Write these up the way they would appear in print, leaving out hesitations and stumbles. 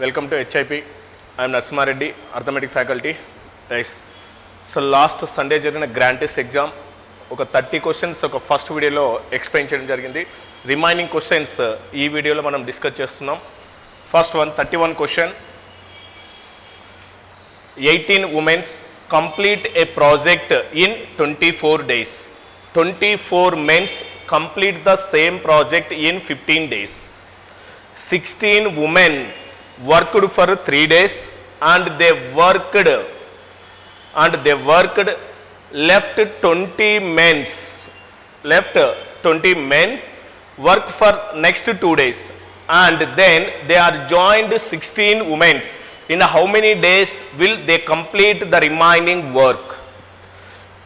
Welcome to HIP. I am Narsimareddy, Arithmetic faculty. Guys, so last Sunday జరిగిన grand test exam ఒక 30 questions ఒక first వీడియోలో explain చేయడం జరిగింది. రిమైనింగ్ క్వశ్చన్స్ ఈ వీడియోలో మనం డిస్కస్ చేస్తున్నాం. First one 31 question. 18 women complete a project in 24 days. 24 men complete the same project in 15 days. 16 women worked for 3 days and they worked left 20 men work for next 2 days and then they are joined 16 women. In how many days will they complete the remaining work?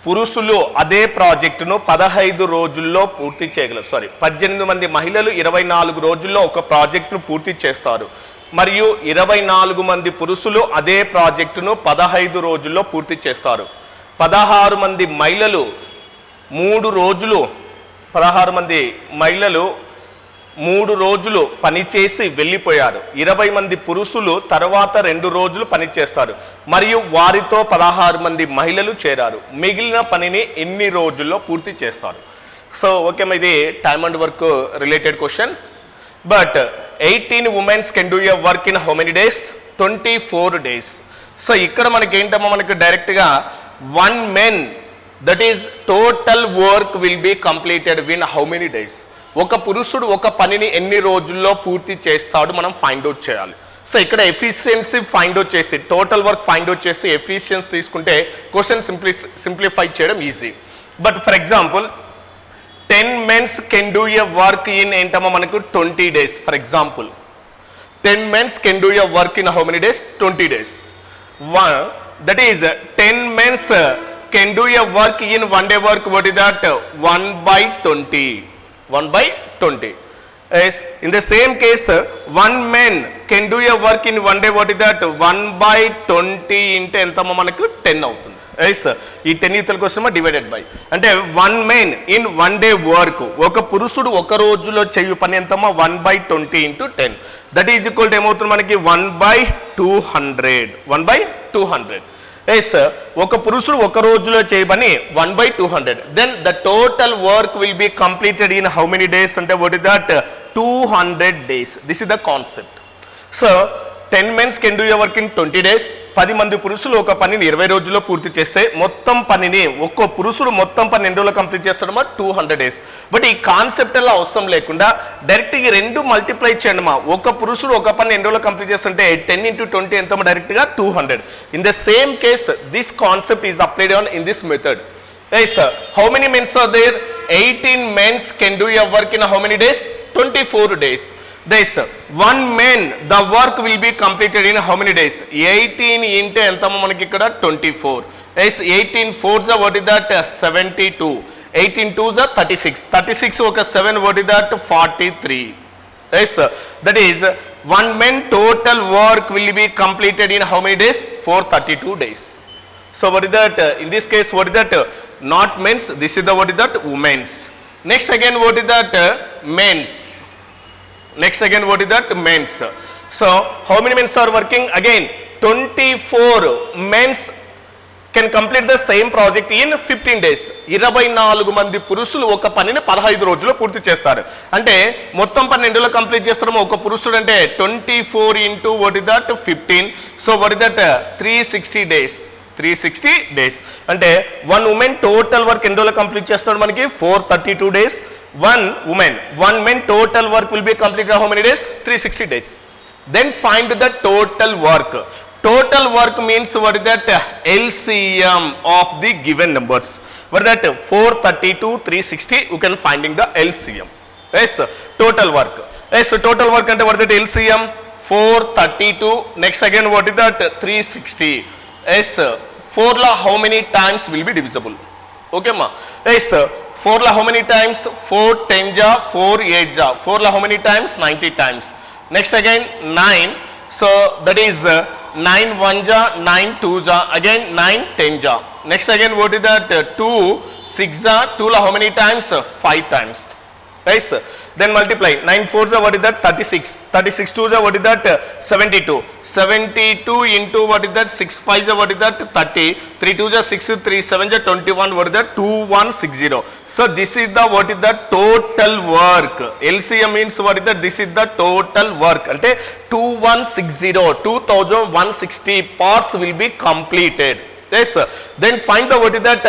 పురుషులు అదే ప్రాజెక్టును 15 రోజుల్లో పూర్తి చేయగలరు. 18 మంది మహిళలు 24 రోజుల్లో ఒక ప్రాజెక్టును పూర్తి చేస్తారు మరియు 24 మంది పురుషులు అదే ప్రాజెక్టును 15 రోజుల్లో పూర్తి చేస్తారు. 16 మంది మహిళలు 3 రోజులు పనిచేసి వెళ్ళిపోయారు. 20 మంది పురుషులు తర్వాత 2 రోజులు పనిచేస్తారు మరియు వారితో 16 మంది మహిళలు చేరారు. మిగిలిన పనిని ఎన్ని రోజుల్లో పూర్తి చేస్తారు? సో ఓకే, ఇది time and work related question. But 18 women's can do a work in how many days? 24 days. So ఇక్కడ మనకి ఏంటమ్మా, మనకి డైరెక్ట్గా 1 men that is total work will be completed win how many days? ఒక పురుషుడు ఒక పనిని ఎన్ని రోజుల్లో పూర్తి చేస్తాడు మనం ఫైండ్ అవుట్ చేయాలి. సో ఇక్కడ ఎఫిషియన్సీ ఫైండ్ అవుట్ చేసి టోటల్ వర్క్ ఫైండ్ అవుట్ చేసి ఎఫిషియన్సీ తీసుకుంటే క్వశ్చన్ సింప్లిఫై చేయడం easy. But for example 10 men can do a work in ఏంటమ్మా మనకు 20 days. For example 10 men can do a work in how many days? 20 days. That is 10 men can do a work in 1 day work. What is that? 1/20. 1/20. Yes. In the same case, 1 man can do a work in 1 day. What is that? 1/20 into ఎంతమ్మా మనకు 10 అవుతుంది. Yes. ఈ 10 ఈతల కోసమా divided by అంటే 1 man in 1 day work. ఒక పురుషుడు ఒక రోజులో చేయు పని ఎంతమ్మా? 1/20 into 10. That is equal to ఏమవుతుంది మనకి? 1/200. 1/200. ఎస్, ఒక పురుషుడు ఒక రోజులో చేయబని 1/200. Then the total work will be completed in how many days అంటే what is that? 200 days. This is the concept. So 10 men can do a work in 20 days. 10 మంది పురుషులు ఒక పనిని 20 రోజుల్లో పూర్తి చేస్తే మొత్తం పనిని ఒక్కో పురుషుడు మొత్తం పని ఎన్ని రోజుల్లో కంప్లీట్ చేస్తాడమ్మా? 200 days. బట్ ఈ కాన్సెప్ట్ అలా అవసరం లేకుండా డైరెక్ట్ ఈ 2 మల్టిప్లై చేయండి మా. ఒక పురుషుడు ఒక పని ఎన్ని రోజుల్లో కంప్లీట్ చేస్తుంటే 10 into 20 ఎంతమ్మా? డైరెక్ట్గా 200. In the same case this concept is applied on in this method. Yes, sir. How many men are there? 18 men can do a work in how many days? 24 days. This 1 man the work will be completed in how many days? 18 into ఎంతమ్మా మనకి ఇక్కడ? 24. Yes, 18 4s what is that? 72. 18 2s 36. 36 ఒక 7 what is that? 43. Yes, sir. That is 1 man total work will be completed in how many days? 432 days. So what is that? In this case what is that? Not men's, this is the what is that? Women's. Next again what is that? Men's. Next again what is that? Men's. So how many men are working? Again 24 men can complete the same project in 15 days. 24 మంది పురుషులు ఒక పనిని 15 రోజుల్లో పూర్తి చేస్తారు. అంటే మొత్తం పని ఎన్ని రోజుల్లో కంప్లీట్ చేస్తారో ఒక పురుషుడు అంటే 24 into what is that? 15. So what is that? 360 days. 360 days. అంటే 1 woman టోటల్ వర్క్ ఎన్ని రోజుల్లో కంప్లీట్ చేస్తాడు మనకి? 432 days. 1 man total work will be completed how many days? 360 days. Then find the total work. Total work means what is that? LCM of the given numbers. What is that? 432, 360. You can finding the LCM. Yes, total work. Yes, total work ante what is that? LCM 432. Next again what is that? 360. Yes, 4 la how many times will be divisible? Okay ma. Yes, 4 la how many times? 4 10 ja 4 8 ja. 4 la how many times? 90 times. Next again 9. So that is 9 1 ja 9 2 ja. Again 9 10 ja. Next again what is that? 2 6 ja. 2 la how many times? 5 times. Right, sir. then multiply 9 4s are what is that 36, 36 2s are what is that 72, 72 into what is that 6 5s are what is that 30, 3 2s are 6, 3 7s are 21, what is that 2160. So this is the what is the total work. LCM means what is that, this is the total work అంటే 2160 parts will be completed. Yes, then find the what is that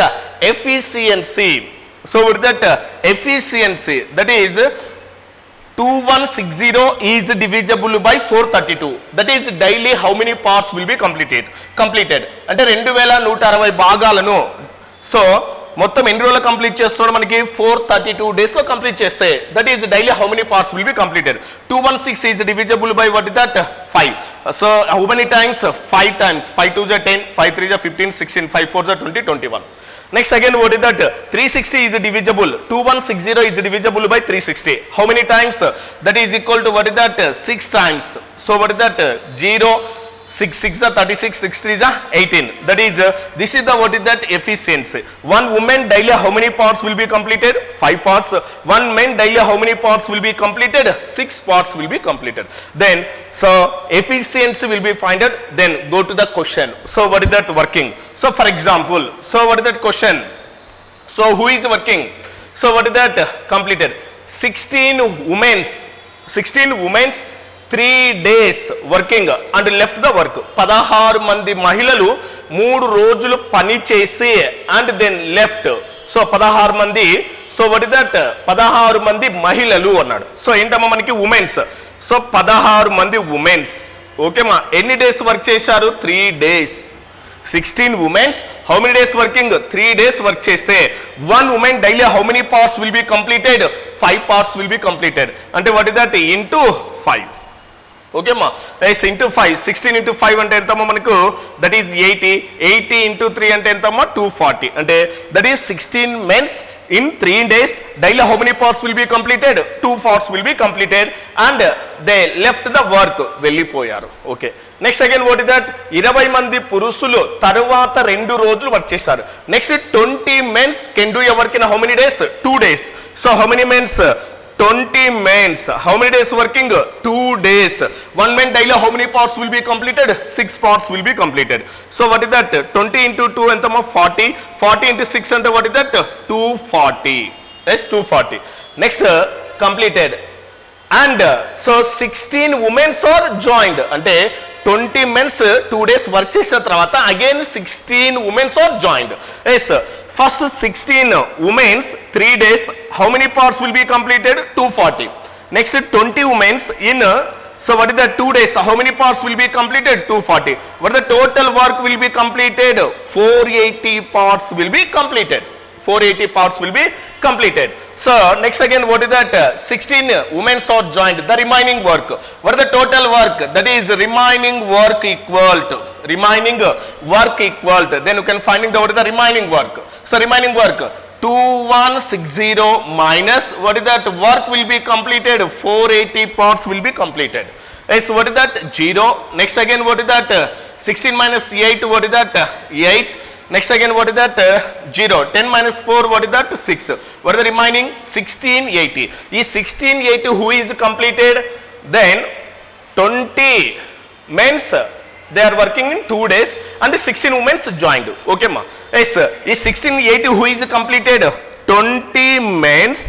efficiency. So what is that efficiency, that is 2160 is divisible by 432, that is daily how many parts will be completed అంటే 2160 భాగాలను so మొత్తం ఎన్ని రోజులు complete చేస్తాడు మనకి 432 days లో complete చేస్తే that is daily how many parts will be completed. 216 is divisible by what is that 5. So how many times 5 times 5 2 is 10, 5 3 is 15, 16, 5 4 is 20, 21. Next again what is that 360 is divisible, 2160 is divisible by 360. How many times? That is equal to what is that 6 times. So what is that 0 6 6 are 36, 6 3 is 18. That is this is the what is that efficiency. One woman daily how many parts will be completed? 5 parts. One man daily how many parts will be completed? 6 parts will be completed. Then so efficiency will be found out. Then go to the question. So what is that working? So for example, so what is that question? So who is working? So what is that completed? 16 women's 3 days working and left the work. 16 మంది మహిళలు 3 రోజులు పని చేసి and then left. So 16 మంది, so what is that 16 మంది మహిళలు అన్నాడు. So ఏంటమ్మా మనకి ఉమెన్స్. సో 16 మంది ఉమెన్స్ ఓకేమా ఎన్ని డేస్ వర్క్ చేశారు? 3 days. 16 women's how many days working? 3 days work చేస్తే one woman daily how many parts will be completed? 5 parts will be completed. అంటే what is that into 5. Okay అమ్మా yes into 5. 16 into 5 అంటే ఎంతమ్మా మనకు? That is 80. 80 into 3 అంటే ఎంతమ్మా? 240. అంటే that is 16 men's in 3 days daily how many parts will be completed? 2 parts will be completed and they left the work. వెళ్ళిపోయారు. Okay next again what is that 20 మంది పురుషులు తరువాత 2 రోజులు వర్క్ చేశారు. Next 20 men can do a work in how many days? 2 days. So how many men? 20 men. How many days working? 2 days. One man daily how many parts will be completed? 6 parts will be completed. So what is that 20 into 2 entama 40. 40 into 6 ante what is that 240. Yes, 240. Next completed and so 16 women are joined అంటే 20 men 2 days work చేసిన తర్వాత again 16 women are joined. Yes, first 16 women 3 days how many parts will be completed? 240. Next 20 women in so what is the 2 days how many parts will be completed? 240. What the total work will be completed? 480 parts will be completed. 480 parts will be completed. So next again what is that 16 women are joined. The remaining work, what is the total work? That is remaining work equal to then you can find the what is the remaining work. So remaining work 2160 minus what is that work will be completed? 480 parts will be completed. Yes, what is that 0. Next again what is that 16 minus 8 what is that 8. Next again what is that 0. 10 minus 4 what is that 6. What is the remaining? 1680. Is 1680 who is completed? Then 20 men's they are working in 2 days and 16 women's joined. Okay ma. Yes, is 1680 who is completed? 20 men's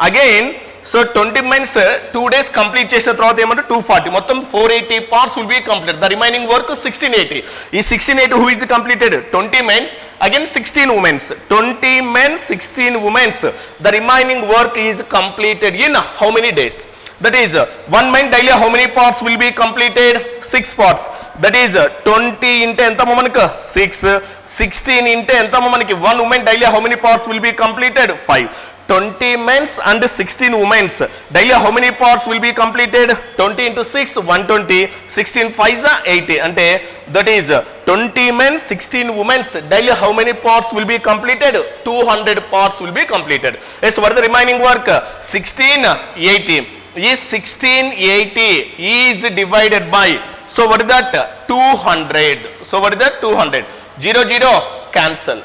again. So 20 men's 2 days complete చేసిన తర్వాత ఏమంటే 240 మొత్తం 480 parts will be completed. The remaining work 1680. ఈ 1680 who is completed? 20 men's again 16 women's. 20 men 16 women's. The remaining work is completed in how many days? That is one man daily how many parts will be completed? 6 parts. That is 20 into ఎంతమో మనకు 6. 16 into ఎంతమో మనకి one woman daily how many parts will be completed? 5. 20 men's and 16 women's daily how many parts will be completed? 20 into 6 120. 16 5s are 80. అంటే that is 20 men 16 women's daily how many parts will be completed? 200 parts will be completed. Yes, what is the remaining work? 1680. Is 1680 is divided by, so what is that 200. So what is that 200. 0 0 cancel.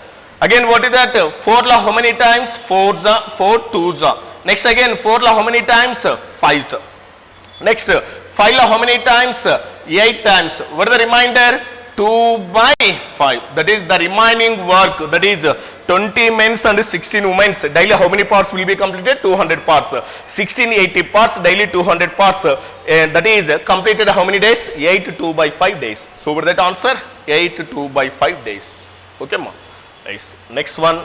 Again what is that 4 la how many times? 4s are 4 2s are Next again 4 లో how many times? 5. Next 5 లో how many times? 8 times. What is the remainder? 2/5. That is the remaining work. That is 20 men and 16 women. Daily how many parts will be completed? 200 parts. 1680 parts, daily 200 parts. That is completed how many days? 8 2/5 days. So what is that answer? 8 2/5 days. Okay ma. Nice. Next one.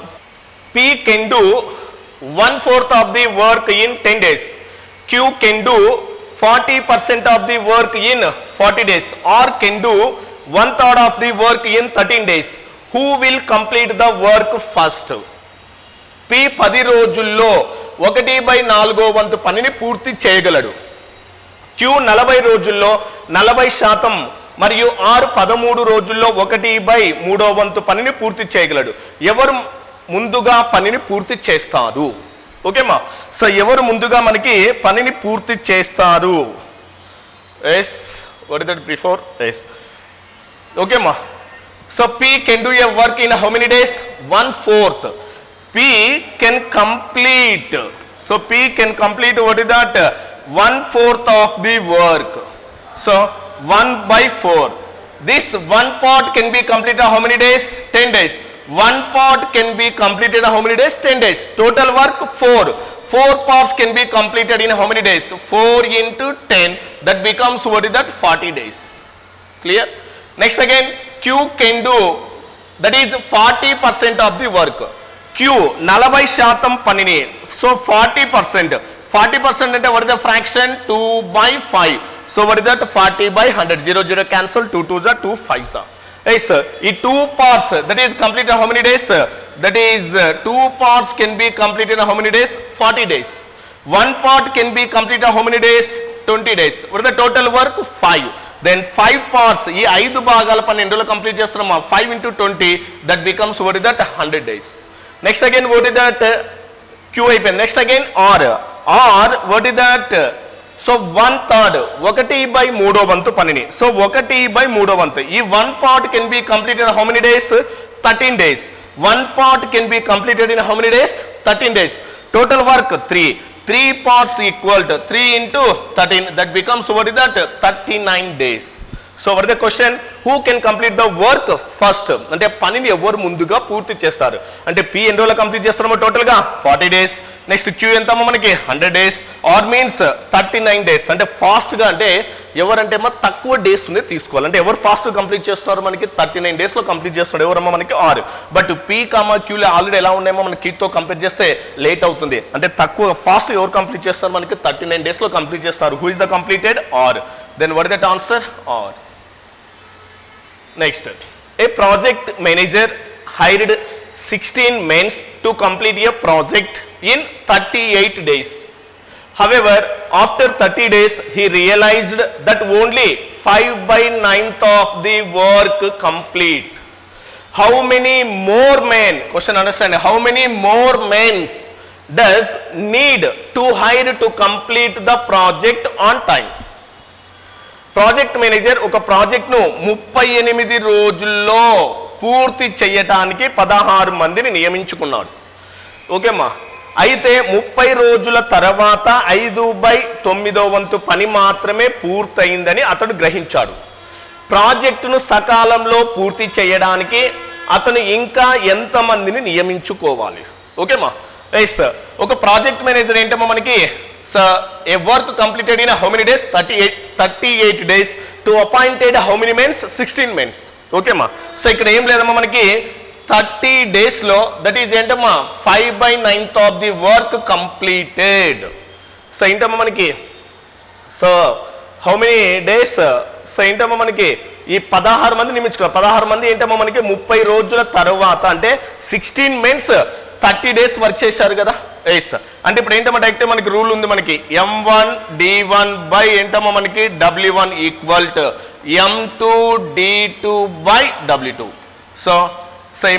P can do 1/4 of the work in 10 days. Q can do 40% of the work in 40 days. R can do 1/3 of the work in 13 days. Who will complete the work first? P 10 రోజుల్లో 1/4 వంతు పనిని పూర్తి చేయగలడు. Q 40 రోజుల్లో 40% మరియు R 13 రోజుల్లో 1/3 వంతు పనిని పూర్తి చేయగలడు. ఎవరు ముందుగా పనిని పూర్తి చేస్తారు? ఓకేమా. సో ఎవరు ముందుగా మనకి పనిని పూర్తి చేస్తారు? Yes what is that before? Yes okay ma. So P can do a work in how many days? 1/4. P can complete, so P can complete what is that? 1/4 of the work. So 1/4. This one part can be completed how many days? 10 days. One part can be completed how many days? 10 days. Total work 4. 4 parts can be completed in how many days? 4 into 10, that becomes what is that? 40 days. Clear? Next again Q can do, that is 40% of the work. Q 40% పనిని, so 40%. 40% అంటే what is the fraction? 2/5. So what is that? 40/100. 0 0 cancel, 2 2s are 2 5s are. Yes sir. ఈ 2 parts that is completed how many days? That is 2 parts can be completed how many days? 40 days. One part can be completed how many days? 20 days. What is the total work? 5. Then 5 parts, ఈ 5 భాగాల పని ఎన్ని రోజులు complete చేస్తున్నామా? 5 into 20, that becomes what is that? 100 days. Next again what is that? Q అయిపోయింది. Next again R. R what is that? So 1/3, 1/3 వంతు పనిని, so 1/3 వంతు. ఈ 1 part can be completed how many days? 13 days. 1 part can be completed in how many days? 13 days. Total work 3. 3 parts equal to 3 into 13, that becomes what is that? 39 days. So what is the question? Who can complete the work first? అంటే పనిని ఎవరు ముందుగా పూర్తి చేస్తారు? అంటే P ఎన్ని రోజులు complete చేస్తామో టోటల్ గా? 40 days. నెక్స్ట్ Q ఎంత మనకి? 100 days. R means 39 days. అంటే ఫాస్ట్ గా, అంటే ఎవరంటే తక్కువ డేస్ ఉంది తీసుకోవాలి. అంటే ఎవరు ఫాస్ట్ కంప్లీట్ చేస్తారు? మనకి 39 days లో కంప్లీట్ చేస్తాడు. ఎవరమ్మా? మనకి R. బట్ P, Q లో ఆల్రెడీ ఎలా ఉన్నాయేమో మనకి Q తో కంప్లీట్ చేస్తే లేట్ అవుతుంది. అంటే తక్కువ ఫాస్ట్ ఎవరు కంప్లీట్ చేస్తారు? మనకి 39 days లో కంప్లీట్ చేస్తారు. Who is the completed? R. Then what is that answer? R. Next, a project manager hired 16 men to complete a project in 38 days. However, after 30 days, he realized that only 5/9 of the work complete. How many more men? Question understand? How many more men does need to hire to complete the project on time? Project manager ఒక ప్రాజెక్ట్ను 38 రోజుల్లో పూర్తి చేయటానికి 16 మందిని నియమించుకున్నాడు. ఓకేమ్మా. అయితే 30 రోజుల తర్వాత 5/9 వంతు పని మాత్రమే పూర్తయిందని అతడు గ్రహించాడు. ప్రాజెక్టును సకాలంలో పూర్తి చేయడానికి అతను ఇంకా ఎంతమందిని నియమించుకోవాలి? ఓకేమ్మా. ఎస్, ఒక ప్రాజెక్ట్ మేనేజర్ ఏంటమ్మా మనకి? So a work completed in how many days? 38 days. To appointed how many men? 16 men. Okay ma. So ఇక్కడ ఏం లేదమ్మా మనకి 30 days లో, that is ఏంటమ్మా 5/9 of the work completed. So ఏంటమ్మా మనకి? So how many days? So ఏంటమ్మా మనకి ఈ 16 మంది నియమించుకోవాలి. 16 మంది ఏంటమ్మా మనకి 30 రోజుల తర్వాత, అంటే 16 men 30 days వర్క్ చేశారు కదా. ఎస్, అంటే ఇప్పుడు ఏంటమ్మా డైరెక్ట్ మనకి రూల్ ఉంది మనకి M1 D1 బై ఏంటమ్మా మనకి W1 equal to M2 D2 by W2. So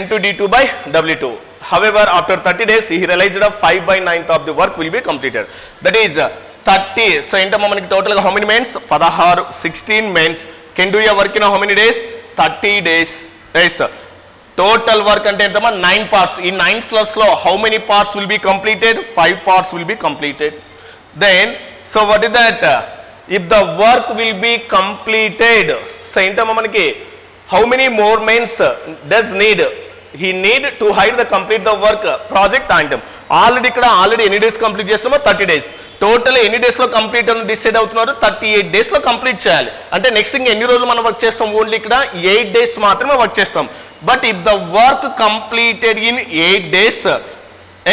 M2 D2 by W2. However, after 30 days he realized that 5/9 of the work will be completed. That is 30. So ఏంటమ్మా మనకి టోటల్గా how many men? 16. 16 men can do a work in how many days? 30 days. Yes. Total work అంటే ఎంతమ్మా 9 parts. ఈ 9 plus లో how many parts will be completed? 5 parts will be completed. Then so what is that? If the work will be completed, so ఏంటమ్మా మనకి how many more men does need? He need to hide the complete the work project item. Already ఎన్ని days complete చేస్తామో 30 days. Total ఎన్ని days లో complete అని decide అవుతున్నారు? 38 days లో complete చేయాలి. అంటే నెక్స్ట్ ఇంక ఎన్ని రోజులు మనం వర్క్ చేస్తాం? ఓన్లీ ఇక్కడ 8 days మాత్రమే వర్క్ చేస్తాం. But if the work completed in 8 days,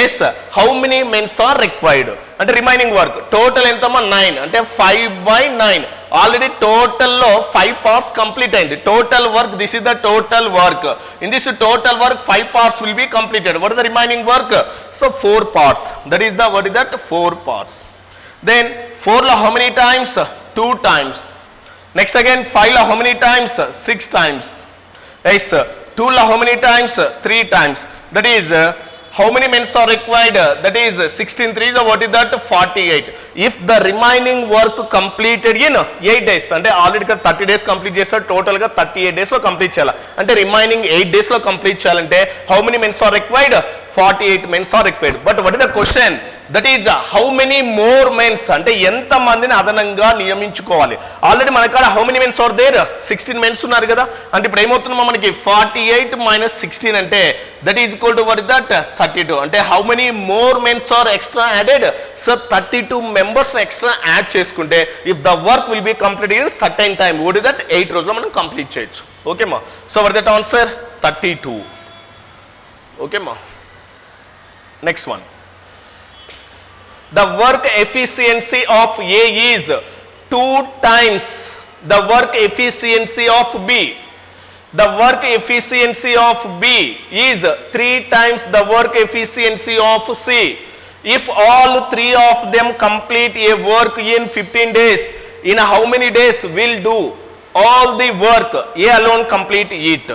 yes how many mens are required? అంటే రిమైనింగ్ వర్క్ టోటల్ ఎంతమ్మా 9 అంటే 5/9. ఆల్రెడీ టోటల్లో 5 parts కంప్లీట్ అయింది. Total work, this is the total work. In this total work 5 parts will be completed. What is the remaining work? So 4 parts. That is the what is that 4 parts. Then 4 లో how many times? 2 times. Next again 5 లో how many times? 6 times. Yes 2 లో how many times? 3 times. That is how many men are required? That is 16 3 what is that? 48. If the remaining work completed in 8 days, అంటే already 30 days complete చేస్తారు, total గా 38 days లో complete చేయాలి. అంటే remaining 8 days లో complete చేయాలంటే how many men are required? 48 men are required. But what is the question? That is how many more men, అంటే ఎంత మందిని అదనంగా నియమించుకోవాలి? ఆల్రెడీ మన కాడ how many men are there? 16 men ఉన్నారు కదా. అంటే ఇప్పుడు ఏమవుతుందో మనకి 48 minus 16 అంటే that is equal to what is that? 32. అంటే how many more men are extra added? So 32 members extra add చేసుకుంటే if the work will be completed in certain time, what is that? 8 రోజుల్లో మనం complete చేయొచ్చు. Okay మా. So what is that answer? 32. Okay మా. Next one. The work efficiency of A is 2 times the work efficiency of B. The work efficiency of B is 3 times the work efficiency of C. If all 3 of them complete a work in 15 days, in how many days will do all the work? A alone complete it.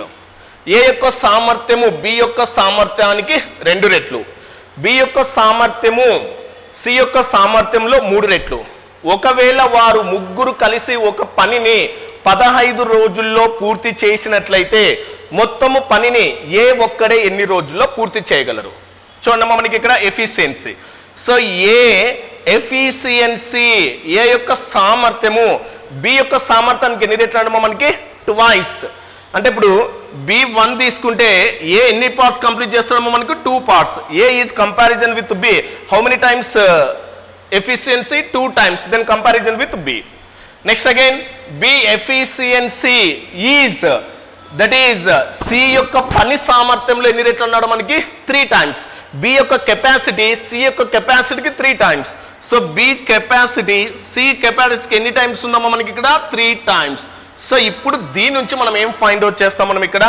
A యొక్క సామర్థ్యము B యొక్క సామర్థ్యానికి 2 రెట్లు. B యొక్క సామర్థ్యము C యొక్క సామర్థ్యంలో 3 రెట్లు. ఒకవేళ వారు ముగ్గురు కలిసి ఒక పనిని 15 రోజుల్లో పూర్తి చేసినట్లయితే మొత్తము పనిని ఏ ఒక్కడే ఎన్ని రోజుల్లో పూర్తి చేయగలరు? చూడమ్మా మనకి ఇక్కడ ఎఫిషియన్సీ. సో ఏ ఎఫిషియన్సీ, ఏ యొక్క సామర్థ్యము బి యొక్క సామర్థ్యానికి ఎన్ని రెట్లు అంటే మనకి ట్వైస్. అంటే ఇప్పుడు B1 తీసుకుంటే ఏ ఎన్ని పార్ట్స్ కంప్లీట్ చేస్తామో మనకు 2 parts. A is comparison with B how many times efficiency? 2 times. Then comparison with B. Next again B efficiency is that is C యొక్క పని సామర్థ్యంలో ఎన్ని రెట్లు అన్నాడు మనకి? 3 times. బి యొక్క కెపాసిటీ సి యొక్క కెపాసిటీకి 3 times. So B capacity C కెపాసిటీకి ఎన్ని టైమ్స్ ఉందమ్మా మనకి ఇక్కడ? 3 times. సో ఇప్పుడు దీని నుంచి మనం ఏం ఫైండ్ అవుట్ చేస్తాం? మనం ఇక్కడ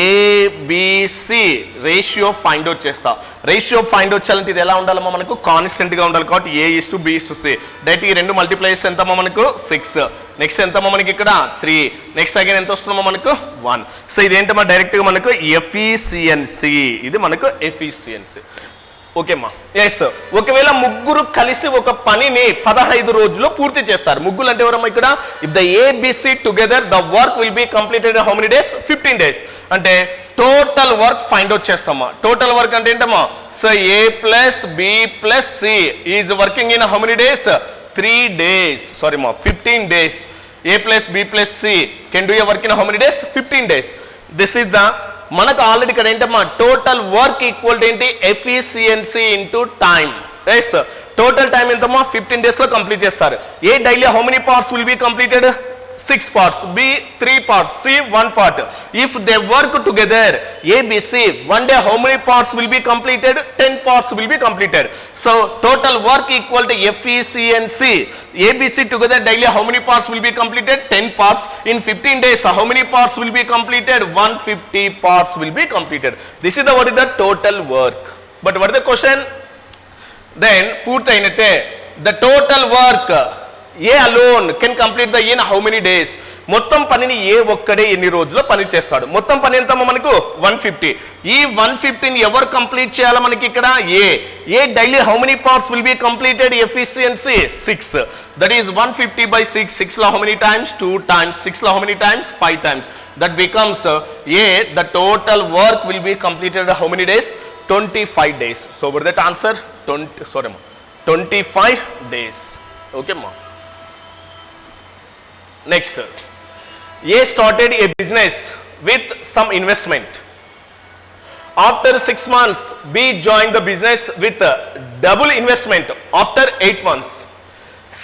ఏబిసి రేషియో ఫైండ్ అవుట్ చేస్తాం. రేషియో ఫైండ్ అవుట్ చేయాలంటే ఇది ఎలా ఉండాలమ్మా మనకు? కాన్స్టెంట్ గా ఉండాలి. కాబట్టి A:B:C. డైరెక్ట్ ఈ 2 మల్టిప్లైస్ ఎంతమ్మా మనకు? 6. నెక్స్ట్ ఎంతమ్మా మనకి ఇక్కడ? 3. నెక్స్ట్ అగైన్ ఎంత వస్తుందమ్మా మనకు? 1. సో ఇదేంటమ్మా డైరెక్ట్ గా మనకు ఎఫిషియన్సీ. ఇది మనకు ఎఫిషియన్సీ. ఓకేమ్మా. ఎస్. ఒకవేళ ముగ్గురు కలిసి ఒక పనిని 15 రోజుల్లో పూర్తి చేస్తారు. ముగ్గురు అంటే ఎవరమ్మా ఇక్కడ? If the ABC together the work will be completed how many days? 15 days. అంటే టోటల్ వర్క్ ఫైండ్ అవుట్ చేస్తామా. టోటల్ వర్క్ అంటే ఏంటమ్మా? So A plus B plus C is working in how many days? 3 days. Sorry మా 15 days. A plus B plus C can do a work in how many days? 15 days. This is the మనకు already ఇక్కడ ఏంటమ్మా total work equal ఏంటి? Efficiency into time. Yes. Total time ఎంతమ్మా? 15 days లో complete చేస్తారు. A daily how many parts will be completed? 6 parts. B 3 parts. C 1 part. If they work together ABC, one day how many parts will be completed? 10 parts will be completed. So total work equal to efficiency. ABC together daily how many parts will be completed? 10 parts. In 15 days how many parts will be completed? 150 parts will be completed. This is the what is the total work. But what is the question? Then పూర్తయినతే the total work A alone can complete the in how many days? మొత్తం పనిని ఏ ఒక్కడే ఎన్ని రోజుల్లో పని చేస్తాడు? మొత్తం పని ఎంత మనకు 150. ఈ 150ని ఎవరు కంప్లీట్ చేయాలి మనకి ఇక్కడ? A daily how many parts will be completed? Efficiency 6. That is 150/6. 6 లో హౌ మెనీ టైమ్స్? 2 times. 6 లో how many times? 5 times. That becomes the total work will be completed how many days? 25 days. So what is that answer? 25 days. Okay ma. Next, A started a business with some investment. After 6 months, B joined the business with double investment after 8 months.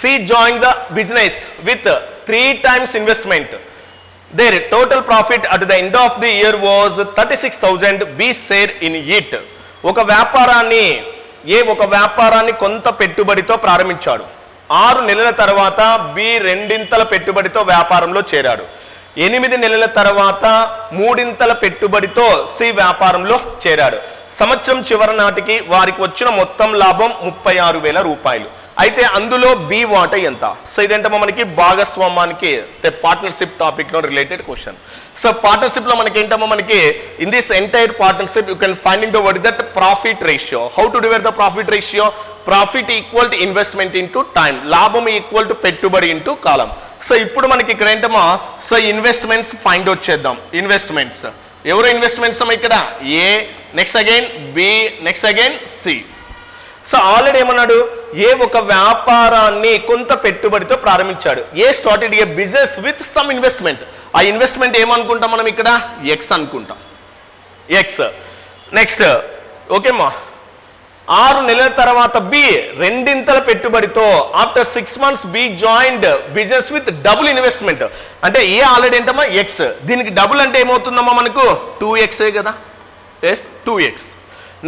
C joined the business with 3 times investment. Their total profit at the end of the year was 36,000. B share in it. ఒక వ్యాపారాన్ని కొంత పెట్టుబడితో ప్రారంభించాడు. 6 నెలల తర్వాత B రెండింతల పెట్టుబడితో వ్యాపారంలో చేరాడు. 8 నెలల తర్వాత 3 పెట్టుబడితో సి వ్యాపారంలో చేరాడు. సంవత్సరం చివరి నాటికి వారికి వచ్చిన మొత్తం లాభం 36,000 రూపాయలు. అయితే అందులో బి వాటా ఎంత? సో ఇదేంటమ్మా మనకి భాగస్వామానికి పార్ట్నర్షిప్ టాపిక్ లో రిలేటెడ్ క్వశ్చన్. సో పార్ట్నర్షిప్ లో మనకి ఏంటమ్మా మనకి in this entire partnership you can find in the word that profit ratio. How to divide the profit ratio? Profit equal to investment into time. లాభం equal to పెట్టుబడి into కాలం. సో ఇప్పుడు మనకి ఇక్కడ ఏంటమ్మా సో ఇన్వెస్ట్మెంట్స్ ఫైండ్ అవుట్ చేద్దాం. Investments ఎవరు ఇన్వెస్ట్మెంట్స్ అమ్మా ఇక్కడ? A, next again B, next again C. So already ఏమన్నాడు? ఏ ఒక వ్యాపారాన్ని కొంత పెట్టుబడితో ప్రారంభించాడు. A started a business with some investment. ఆ ఇన్వెస్ట్మెంట్ ఏమనుకుంటాం మనం ఇక్కడ? ఎక్స్ అనుకుంటాం. ఎక్స్. నెక్స్ట్ ఓకేమ్మా 6 నెలల తర్వాత బి రెండింతల పెట్టుబడితో after 6 months B joined business with double investment. అంటే ఏ ఆల్రెడీ ఏంటమ్మా ఎక్స్, దీనికి డబుల్ అంటే ఏమవుతుందమ్మా మనకు 2x కదా. Yes 2x.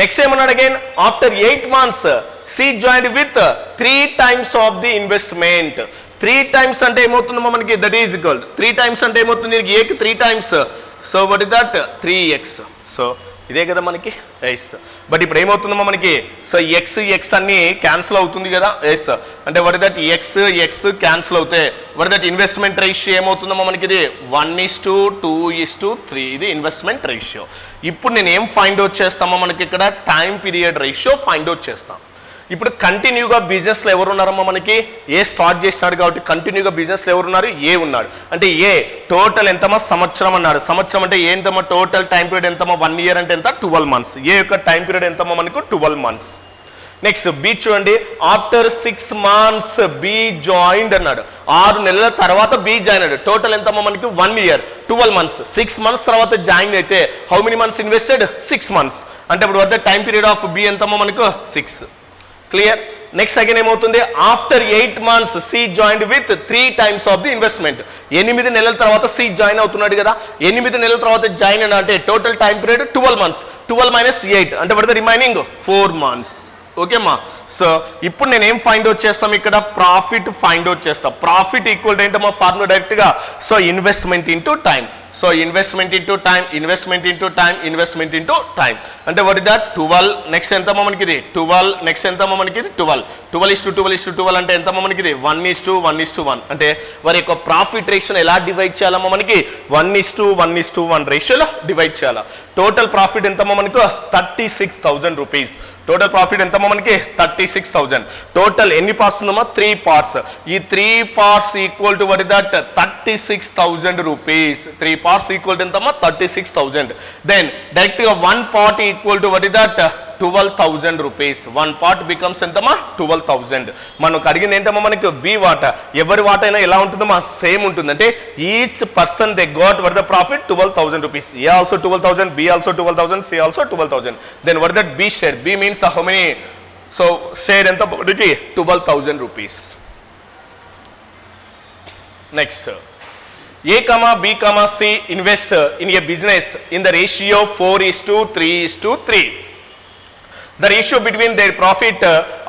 నెక్స్ట్ ఏమన్నాడు again? After 8 months C joined with 3 times of the investment. 3 times అంటే ఏమవుతుందమ్మా మనకి? దట్ ఈజ్ ఈక్వల్ 3 times అంటే ఏమవుతుంది? ఏకి 3 times. So what is that? 3x. So ఇదే కదా మనకి ఎస్. బట్ ఇప్పుడు ఏమవుతుందమ్మా మనకి? సో ఎక్స్ అన్ని క్యాన్సిల్ అవుతుంది కదా. ఎస్ అంటే what is that? X cancel అవుతాయి. వాట్ దట్ ఇన్వెస్ట్మెంట్ రేషియో ఏమవుతుందమ్మా మనకి? ఇది 1:2:3. ఇది ఇన్వెస్ట్మెంట్ రేషియో. ఇప్పుడు నేను ఏం ఫైండ్ అవుట్ చేస్తామో మనకి ఇక్కడ? Time period ratio find out చేస్తాం. ఇప్పుడు కంటిన్యూగా బిజినెస్లో ఎవరు ఉన్నారమ్మా మనకి? ఏ స్టార్ట్ చేసినాడు కాబట్టి కంటిన్యూగా బిజినెస్లో ఎవరు ఉన్నారు? ఏ ఉన్నాడు. అంటే ఏ టోటల్ ఎంతమా? సంవత్సరం అన్నాడు. సంవత్సరం అంటే ఏంటమ్మా? టోటల్ టైం పీరియడ్ ఎంతమా? 1 year అంటే ఎంత? 12 months. ఏ యొక్క టైం పీరియడ్ ఎంతమా మనకు? 12 months. నెక్స్ట్ బి చూడండి. ఆఫ్టర్ 6 months బి జాయిన్డ్ అన్నాడు. 6 నెలల తర్వాత బి జాయిన్ అయ్యాడు. టోటల్ ఎంతమ్మా మనకి? 1 year 12 months. 6 months తర్వాత జాయిన్ అయితే how many months invested? 6 months. అంటే ఇప్పుడు వద్ద టైం పీరియడ్ ఆఫ్ బి ఎంతమ్మా మనకు? 6. క్లియర్. నెక్స్ట్ అగైన్ ఏమవుతుంది? After 8 months C joined with 3 times of the investment. 8 నెలల తర్వాత సి జాయిన్ అవుతున్నాడు కదా. 8 నెలల తర్వాత జాయిన్ అయినా అంటే టోటల్ టైం పీరియడ్ 12 months. 12 - 8 అంటే వాట్ ద రిమైనింగ్ 4 months. ఓకేమ్మా. సో ఇప్పుడు నేను ఏం ఫైండ్ అవుట్ చేస్తాం ఇక్కడ? ప్రాఫిట్ ఫైండ్ అవుట్ చేస్తాం. ప్రాఫిట్ ఈక్వల్ ఏంటమ్మా? ఫార్ములా డైరెక్ట్ గా so investment into time. So investment into time, investment into time, investment into time. అంటే వాట్ ఇస్ దట్? 12. నెక్స్ట్ ఎంతమ్మా మనకి? ఇది 12. నెక్స్ట్ ఎంతమ్మా మనకి? ఇది 12. 12:12:12 అంటే ఎంతమ్మా మనకి? ఇది 1:1:1. అంటే వారి యొక్క ప్రాఫిట్ రేషియోని ఎలా డివైడ్ చేయాలమ్మా మనకి? 1:1:1 రేషియోలో డివైడ్ చేయాలి. టోటల్ ప్రాఫిట్ ఎంతమ్మా మనకు? 36,000 రూపీస్. టోటల్ ప్రాఫిట్ ఎంతమ్మా మనకి? 36,000. టోటల్ ఎన్ని పార్ట్స్ ఉందమ్మా? 3 parts. ఈ 3 parts equal to what is that? 36,000 rupees. 3 parts equal to ఎంతమ్మా? 36,000. దెన్ డైరెక్ట్ గా 1 part equal to what is that? 12,000 rupees. 1 part becomes ఎంతమ్మా? 12,000. మనకు అడిగింది ఏంటమ్మా మనకి? బి వాటా. ఎవరి వాటా అయినా ఎలా ఉంటుందమ్మా? సేమ్ ఉంటుంది. అంటే each person they got what the profit 12,000 rupees. A also 12,000, B also 12,000, C also 12,000. Then what that? B share. B means how many? So share ఎంత? 12,000 rupees. Next A, B, C invest in a business in the ratio 4:3:3. The ratio between their profit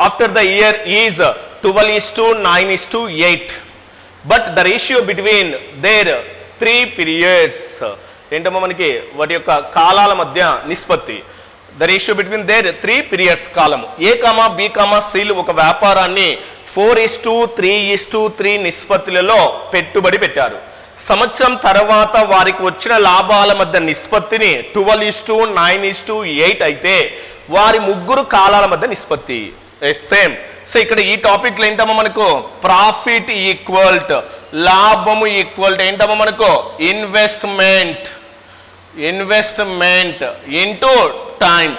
after the year is 12:9:8. But the ratio between their 3 periods ఏంటమ్మా మనకి? వాటి యొక్క కాలాల మధ్య నిష్పత్తి. The ratio between their 3 periods కాలము. A, B, C ఒక వ్యాపారాన్ని 4:3:3 నిష్పత్తులలో పెట్టుబడి పెట్టారు. సంవత్సరం తర్వాత వారికి వచ్చిన లాభాల మధ్య నిష్పత్తిని 12:9:8 అయితే వారి ముగ్గురు కాలాల మధ్య నిష్పత్తి సేమ్. సో ఇక్కడ ఈ టాపిక్ లో ఏంటమ్మా మనకు ప్రాఫిట్ ఈక్వల్ లాభము ఈక్వల్ ఏంటమ్మా మనకు ఇన్వెస్ట్మెంట్ ఇంటూ టైం.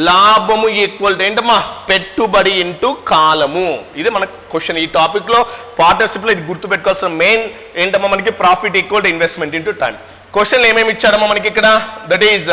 లాభము ఈక్వల్ ఏంటమ్మా పెట్టుబడి ఇంటూ కాలము. ఇది మన క్వశ్చన్. ఈ టాపిక్ లో పార్ట్నర్షిప్ లో ఇది గుర్తుపెట్టుకోవాల్సిన మెయిన్ ఏంటమ్మా మనకి profit equal investment into time. Question ఏమేమి ఇచ్చారమ్మా మనకి ఇక్కడ that is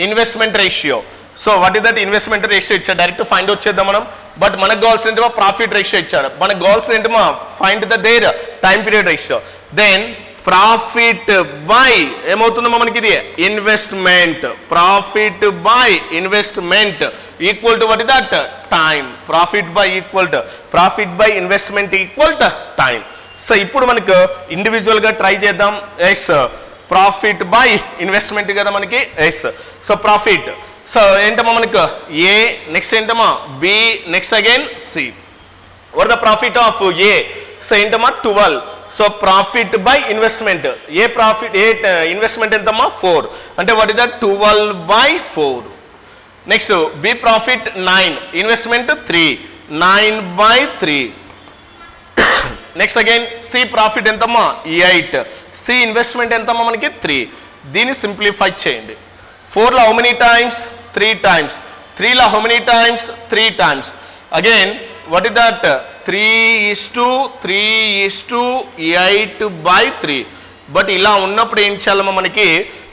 investment ratio. So what is that investment ratio ఇచ్చారు, డైరెక్ట్ ఫైండ్ అవుట్ చేద్దాం మనం. బట్ మనకు కావాల్సిన ఏంటమ్మా ప్రాఫిట్ రేషియో ఇచ్చారు. మనకు కావాల్సిన ఏంటమ్మా find the their time period ratio. Then profit by ఏమవుతుందమ్మా మనకి ఇది investment. Profit by investment equal to what is that time. Profit by investment equal to time. So ఇప్పుడు మనకు ఇండివిజువల్ గా ట్రై చేద్దాం. ఎస్ ప్రాఫిట్ బై ఇన్వెస్ట్మెంట్ కదా మనకి. Yes so profit. So ఏంటమ్మా మనకు ఏ, నెక్స్ట్ ఏంటమ్మా B, next again C. What the profit of A? So ఏంటమ్మా 12. So profit by investment A investment ఎంతమ్మా 4. అంటే what is that 12/4. Next B profit 9, investment 3, 9/3. Next again C profit ఎంతమ్మా 8, C investment ఎంతమ్మా మనకి 3. దీన్ని simplify చేయండి. 4లో హౌ మెనీ టైమ్స్ 3 టైమ్స్, 3లో how many times 3 times. Again what is that 3:8/3. But ఇలా ఉన్నప్పుడు ఏం చేయాలమ్మా మనకి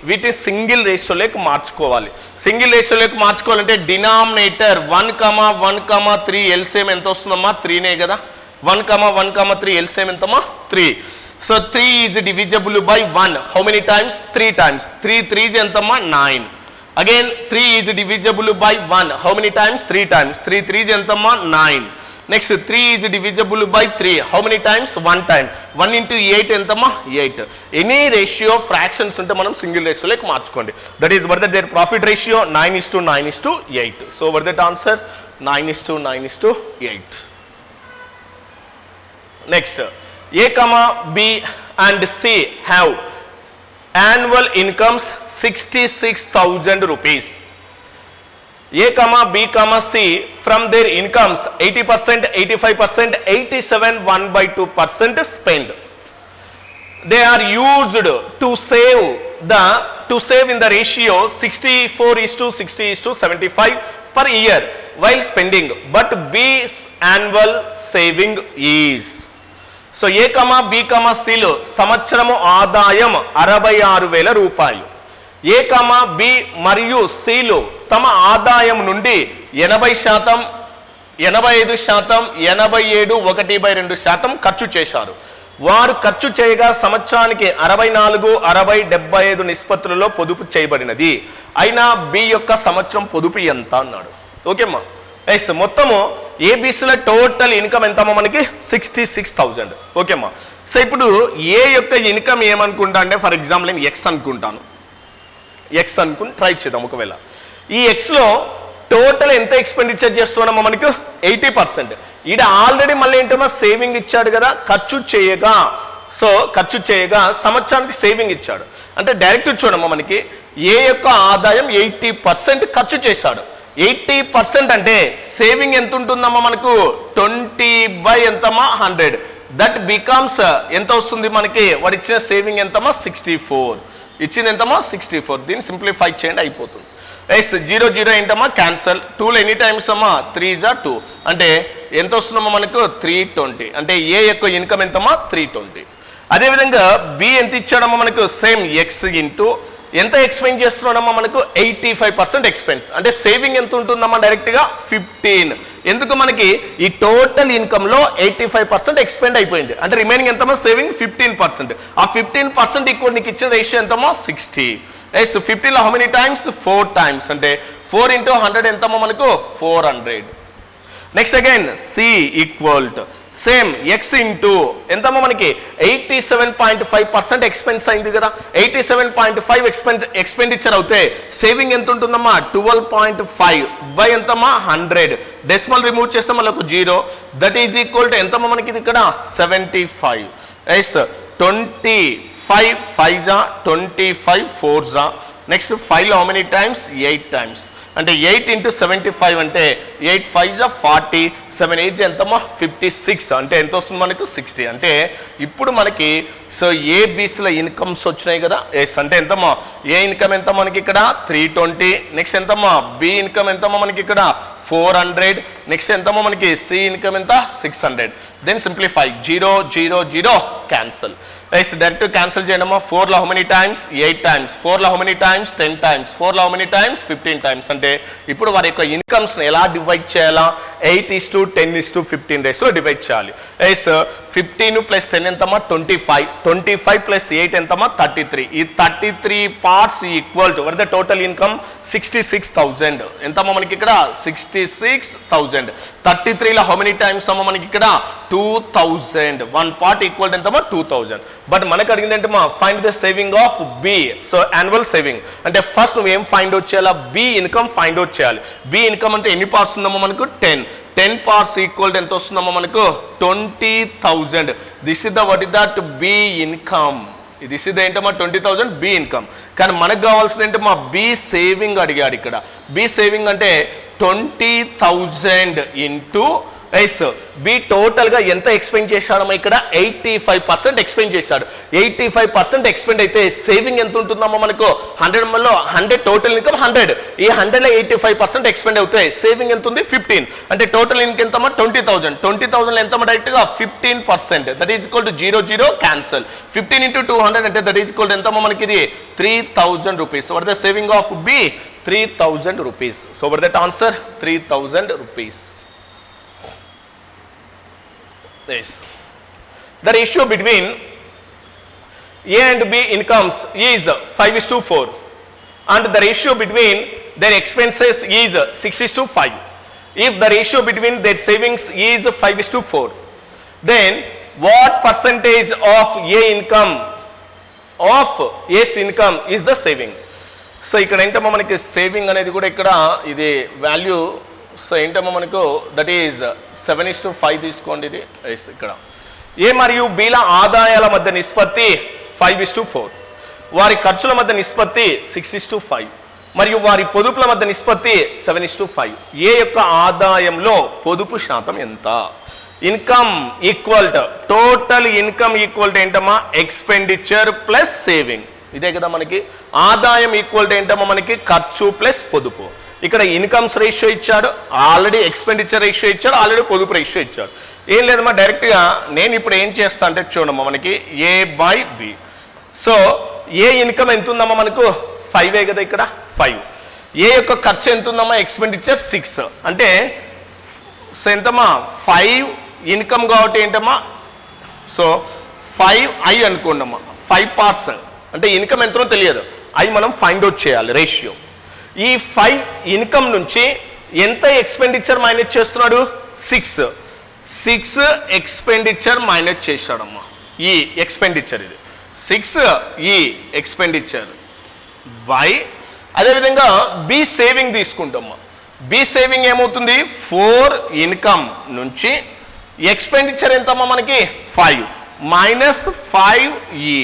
వీటిని సింగిల్ రేషియోలోకి మార్చుకోవాలి. సింగిల్ రేషియోలోకి మార్చుకోవాలంటే డినామినేటర్ 1,1,3 ఎల్సిఎం ఎంత వస్తుందమ్మా 3నే కదా. 1,1,3 ఎల్సిఎం ఎంతమ్మా 3. So 3 is divisible by 1 how many times 3 times. 3 3 ఎంతమ్మా 9. Again 3 is divisible by 1 how many times 3 times. 3 3 ఎంతమ్మా 9. Next 3 is divisible by 3 how many times 1 time. 1 into 8 ఎంతమ్మా 8. ఎనీ రేషియో ఫ్రాక్షన్స్ ఉంటే మనం సింగిల్ రేషియోలోకి మార్చుకోండి. That is what that their profit ratio 9:9:8. So were that answer 9:9:8. Next A, B and C have annual incomes 66,000 rupees. A, B, C from their incomes 80%, 85%, 87, 1/2% spend. They are used to save in the ratio 64:60:75 per year while spending. But B's annual saving is. So A comma B comma సిలు సంవత్సరము ఆదాయం 66,000 రూపాయలు. ఏ comma B మరియు సిలు తమ ఆదాయం నుండి 80%, 85%, 87, 1/2% ఖర్చు చేశారు. వారు ఖర్చు చేయగా సంవత్సరానికి 64, 60, 75 నిష్పత్తులలో పొదుపు చేయబడినది. అయినా బి యొక్క సంవత్సరం పొదుపు ఎంత అన్నాడు. ఓకేమ్మా. ఎస్ మొత్తము ఏబిసిలో టోటల్ ఇన్కమ్ ఎంతమ్మా మనకి 66,000. ఓకేమ్మా. సో ఇప్పుడు ఏ యొక్క ఇన్కమ్ ఏమనుకుంటా అంటే ఫర్ ఎగ్జాంపుల్ నేను ఎక్స్ అనుకుంటాను. ఎక్స్ అనుకుని ట్రై చేద్దాం. ఒకవేళ ఈ ఎక్స్లో టోటల్ ఎంత ఎక్స్పెండిచర్ చేస్తున్నామో మనకు 80%. ఈడ ఆల్రెడీ మళ్ళీ ఏంటమ్మా సేవింగ్ ఇచ్చాడు కదా ఖర్చు చేయగా. సో ఖర్చు చేయగా సంవత్సరానికి సేవింగ్ ఇచ్చాడు. అంటే డైరెక్ట్ చూడమ్మా మనకి ఏ యొక్క ఆదాయం 80% ఖర్చు చేశాడు. 80% అంటే సేవింగ్ ఎంత ఉంటుందమ్మా మనకు 20/100. దట్ బికమ్స్ ఎంత వస్తుంది మనకి వాడు ఇచ్చిన సేవింగ్ ఎంతమ్మా 64. ఇచ్చింది ఎంతమ్మా 64. దీన్ని సింప్లిఫై చేయండి అయిపోతుంది. ఎస్ 0 0 ఏంటమ్మా క్యాన్సల్. 2లో ఎనీ టైమ్స్ అమ్మా 3 అంటే ఎంత వస్తుందమ్మా మనకు 320. అంటే ఏ యొక్క ఇన్కమ్ ఎంతమ్మా 320. అదేవిధంగా బి ఎంత ఇచ్చాడమ్మా మనకు సేమ్ ఎక్స్ ఇంటూ ఎంత ఎక్స్పెండ్ చేస్తున్నాడమ్మా మనకు 85% ఎక్స్పెన్స్. అంటే సేవింగ్ ఎంత ఉంటుందమ్మా డైరెక్ట్గా 15. ఎందుకు మనకి ఈ టోటల్ ఇన్కమ్లో 85% ఎక్స్పెండ్ అయిపోయింది. అంటే రిమైనింగ్ ఎంతమ్మా సేవింగ్ 15%. ఆ 15% ఈక్వల్ నీకు ఇచ్చిన రేషియో ఎంతమ్మా 60. ఎస్ 15లో హౌ మెనీ టైమ్స్ 4 టైమ్స్. అంటే 4 into 100 ఎంతమ్మా మనకు 400. Next again C equal to same X into ఎంతమ్మా మనకి 87.5% ఎక్స్పెన్స్ అయింది కదా. 87.5 ఎక్స్పెండిచర్ అవుతే సేవింగ్ ఎంత ఉంటుందమ్మా 12.5 బై ఎంతమ్మా 100. డెసిమల్ రిమూవ్ చేస్తే మనకు 0. దట్ ఈజ్ ఈక్వల్ టు ఎంతమ్మా మనకి ఇది ఇక్కడ 75. ఎస్ 25 5 25 4 నెక్స్ట్ 5లో హౌ మెనీ టైమ్స్ 8 టైమ్స్ అంటే 8 into 75 అంటే 8 5 40 7 8 ఎంతమ్మా 56 అంటే ఎంత వస్తుంది మనకు 60. అంటే ఇప్పుడు మనకి సో ఏ బీసీల ఇన్కమ్స్ వచ్చినాయి కదా. ఎస్ అంటే ఎంతమ్మా ఏ ఇన్కమ్ ఎంత మనకి ఇక్కడ 320. నెక్స్ట్ ఎంతమ్మా బి ఇన్కమ్ ఎంతమ్మా మనకి ఇక్కడ 400. నెక్స్ట్ ఎంతమ్మా మనకి సి ఇన్కమ్ ఎంత 600. Then simplify 0 0 0 cancel. Yes direct cancel చేయడమా 4లో హౌ మెనీ టైమ్స్ 8 టైమ్స్ 4లో హౌ మెనీ టైమ్స్ 10 టైమ్స్ 4లో హౌ మెనీ టైమ్స్ 15 టైమ్స్. అంటే ఇప్పుడు వారి యొక్క ఇన్కమ్స్ని ఎలా డివైడ్ చేయాలా 8:10:15 రేస్లో డివైడ్ చేయాలి. ఎస్ 15 + 10 ఎంతమ్మా 25 25 + 8 ఎంతమ్మా 33. ఈ 33 parts equal to were the total income 66,000. ఎంతమ్మా మనకి ఇక్కడ 66,000. 33లో హౌ మెనీ టైమ్స్ అమ్మా మనకి ఇక్కడ 2,000. 1 పార్ట్ ఈక్వల్ టు ఎంతమ్మా 2,000. బట్ మనకు అడిగింది ఏంటమ్మా find the saving of B. So annual saving అంటే ఫస్ట్ నువ్వు ఏం ఫైండ్ అవుట్ చేయాలా బి ఇన్కమ్ ఫైండ్ అవుట్ చేయాలి. బి ఇన్కమ్ అంటే ఎన్ని పార్ట్స్ ఉందమ్మా మనకు 10 పార్ట్స్ ఈక్వల్ టు ఎంత వస్తుందమ్మా మనకు 20,000. This is the what is that be income. This is the ఏంటమ్మా 20,000 బి ఇన్కమ్. కానీ మనకు కావాల్సింది ఏంటమ్మా బి సేవింగ్ అడిగాడు ఇక్కడ. బి సేవింగ్ అంటే 20,000 ఇంటూ ఎస్ బి టోటల్ గా ఎంత ఎక్స్పెండ్ చేశాడమ్మా ఇక్కడ 85% ఎక్స్పెండ్ చేశాడు. 85% ఎక్స్పెండ్ అయితే సేవింగ్ ఎంత ఉంటుందమ్మా మనకు 100లో 100 టోటల్ ఇన్కమ్ 100. ఈ 100లో 85% ఎక్స్పెండ్ అవుతాయి సేవింగ్ ఎంత ఉంది 15. అంటే టోటల్ ఇన్కమ్ ఎంతమ్మా 20,000. 20,000 ఎంతమ్మా డైరెక్ట్ గా 15%. That is equal to 0 0 cancel. 15 into 200 అంటే దట్ ఈజ్ ఈక్వల్ టు ఎంతమ్మా మనకి ఇది 3,000 rupees. What the saving of B 3,000 rupees. So what that answer 3,000 rupees. Yes. The ratio between A and B incomes is 5:4 and the ratio between their expenses is 6:5. If the ratio between their savings is 5:4, then what percentage of A's income is the saving? So ఇక్కడ ఏంటమ్మా మనకి saving అనేది కూడా ఇక్కడ ఇది value. So ఏంటమ్మా మనకు that is 7:5 తీసుకోండి. ఇది ఇక్కడ ఏ మరియు బీల ఆదాయాల మధ్య నిష్పత్తి 5:4, వారి ఖర్చుల మధ్య నిష్పత్తి 6:5 మరియు వారి పొదుపుల మధ్య నిష్పత్తి 7:5. ఏ యొక్క ఆదాయంలో పొదుపు శాతం ఎంత? Income equal to total income equal to ఏంటమ్మా ఎక్స్పెండిచర్ ప్లస్ సేవింగ్. ఇదే కదా మనకి ఆదాయం ఈక్వల్ టు ఏంటమ్మా మనకి ఖర్చు ప్లస్ పొదుపు. ఇక్కడ ఇన్కమ్స్ రేషియో ఇచ్చాడు, ఆల్రెడీ ఎక్స్పెండిచర్ రేషియో ఇచ్చాడు, ఆల్రెడీ పొదుపు రేషియో ఇచ్చాడు. ఏం లేదమ్మా డైరెక్ట్గా నేను ఇప్పుడు ఏం చేస్తా అంటే చూడమ్మా మనకి A/B. సో ఏ ఇన్కమ్ ఎంత ఉందమ్మా మనకు 5 కదా ఇక్కడ 5. ఏ యొక్క ఖర్చు ఎంత ఉందమ్మా ఎక్స్పెండిచర్ 6. అంటే సో ఎంతమ్మా 5 ఇన్కమ్ కాబట్టి ఏంటమ్మా సో 5I అనుకోండమ్మా 5 పార్ట్స్ అంటే ఇన్కమ్ ఎంతనో తెలియదు, అవి మనం ఫైండ్ అవుట్ చేయాలి రేషియో. ఈ 5 ఇన్కమ్ నుంచి ఎంత ఎక్స్పెండిచర్ మైనస్ చేస్తున్నాడు 6 ఎక్స్పెండిచర్ మైనస్ చేశాడమ్మా. ఈ ఎక్స్పెండిచర్ ఇది 6 ఈ ఎక్స్పెండిచర్ బై అదేవిధంగా బి సేవింగ్ తీసుకుంటామా. బి సేవింగ్ ఏమవుతుంది 4 ఇన్కమ్ నుంచి ఎక్స్పెండిచర్ ఎంతమ్మా మనకి 5 minus 5E.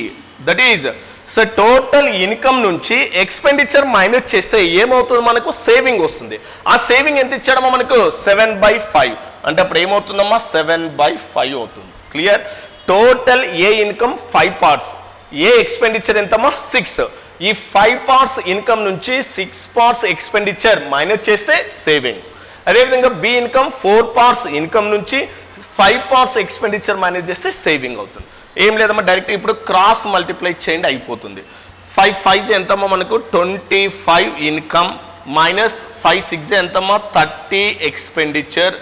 That is so total income నుంచి ఎక్స్పెండిచర్ మైనస్ చేస్తే ఏమవుతుంది మనకు సేవింగ్ వస్తుంది. ఆ సేవింగ్ ఎంత ఇచ్చాడమ్మా మనకు 7/5. అంటే అప్పుడు ఏమవుతుందమ్మా 7/5 అవుతుంది. క్లియర్. టోటల్ ఏ ఇన్కమ్ 5 పార్ట్స్, ఏ ఎక్స్పెండిచర్ ఎంతమ్మా 6. ఈ 5 పార్ట్స్ ఇన్కమ్ నుంచి 6 పార్ట్స్ ఎక్స్పెండిచర్ మైనస్ చేస్తే సేవింగ్. అదేవిధంగా బి ఇన్కమ్ 4 పార్ట్స్ ఇన్కమ్ నుంచి 5 పార్ట్స్ ఎక్స్పెండిచర్ మైనస్ చేస్తే సేవింగ్ అవుతుంది. ఏం లేదమ్మా డైరెక్ట్ ఇప్పుడు క్రాస్ మల్టిప్లై చేయండి అయిపోతుంది. 5 5 ఎంతమ్మా మనకు 25 ఇన్కమ్ మైనస్ 5 6 ఎంతమ్మా 30 expenditure.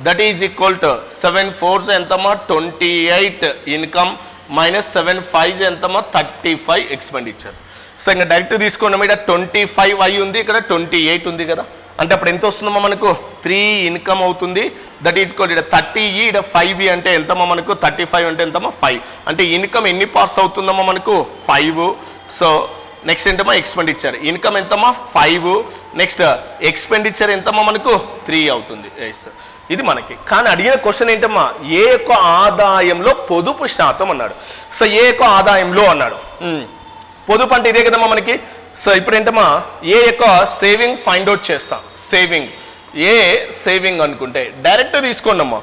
That is equal to 7 4 ఎంతమ్మా 28 ఇన్కమ్ మైనస్ 7 5 ఎంతమ్మా 35 ఎక్స్పెండిచర్. సో ఇంకా డైరెక్ట్ తీసుకోండి. ఇక్కడ 25 అయి ఉంది, ఇక్కడ 28 ఉంది కదా. అంటే అప్పుడు ఎంత వస్తుందమ్మా మనకు 3 ఇన్కమ్ అవుతుంది. దట్ ఈజ్ ఈడ 30 ఈడ 5 అంటే ఎంతమ్మా మనకు 35 అంటే ఎంతమ్మా 5. అంటే ఇన్కమ్ ఎన్ని పార్ట్స్ అవుతుందమ్మా మనకు 5. సో నెక్స్ట్ ఏంటమ్మా ఎక్స్పెండిచర్. ఇన్కమ్ ఎంతమ్మా 5. నెక్స్ట్ ఎక్స్పెండిచర్ ఎంతమ్మా మనకు 3 అవుతుంది. ఇది మనకి. కానీ అడిగిన క్వశ్చన్ ఏంటమ్మా ఏ యొక్క ఆదాయంలో పొదుపు శాతం అన్నాడు. సో ఏ యొక్క ఆదాయంలో అన్నాడు. పొదుపు అంటే ఇదే కదమ్మా మనకి. సో ఇప్పుడు ఏంటమ్మా ఏ యొక్క సేవింగ్ ఫైండ్ అవుట్ చేస్తాం. సేవింగ్ ఏ సేవింగ్ అనుకుంటే డైరెక్ట్ తీసుకోండి అమ్మా.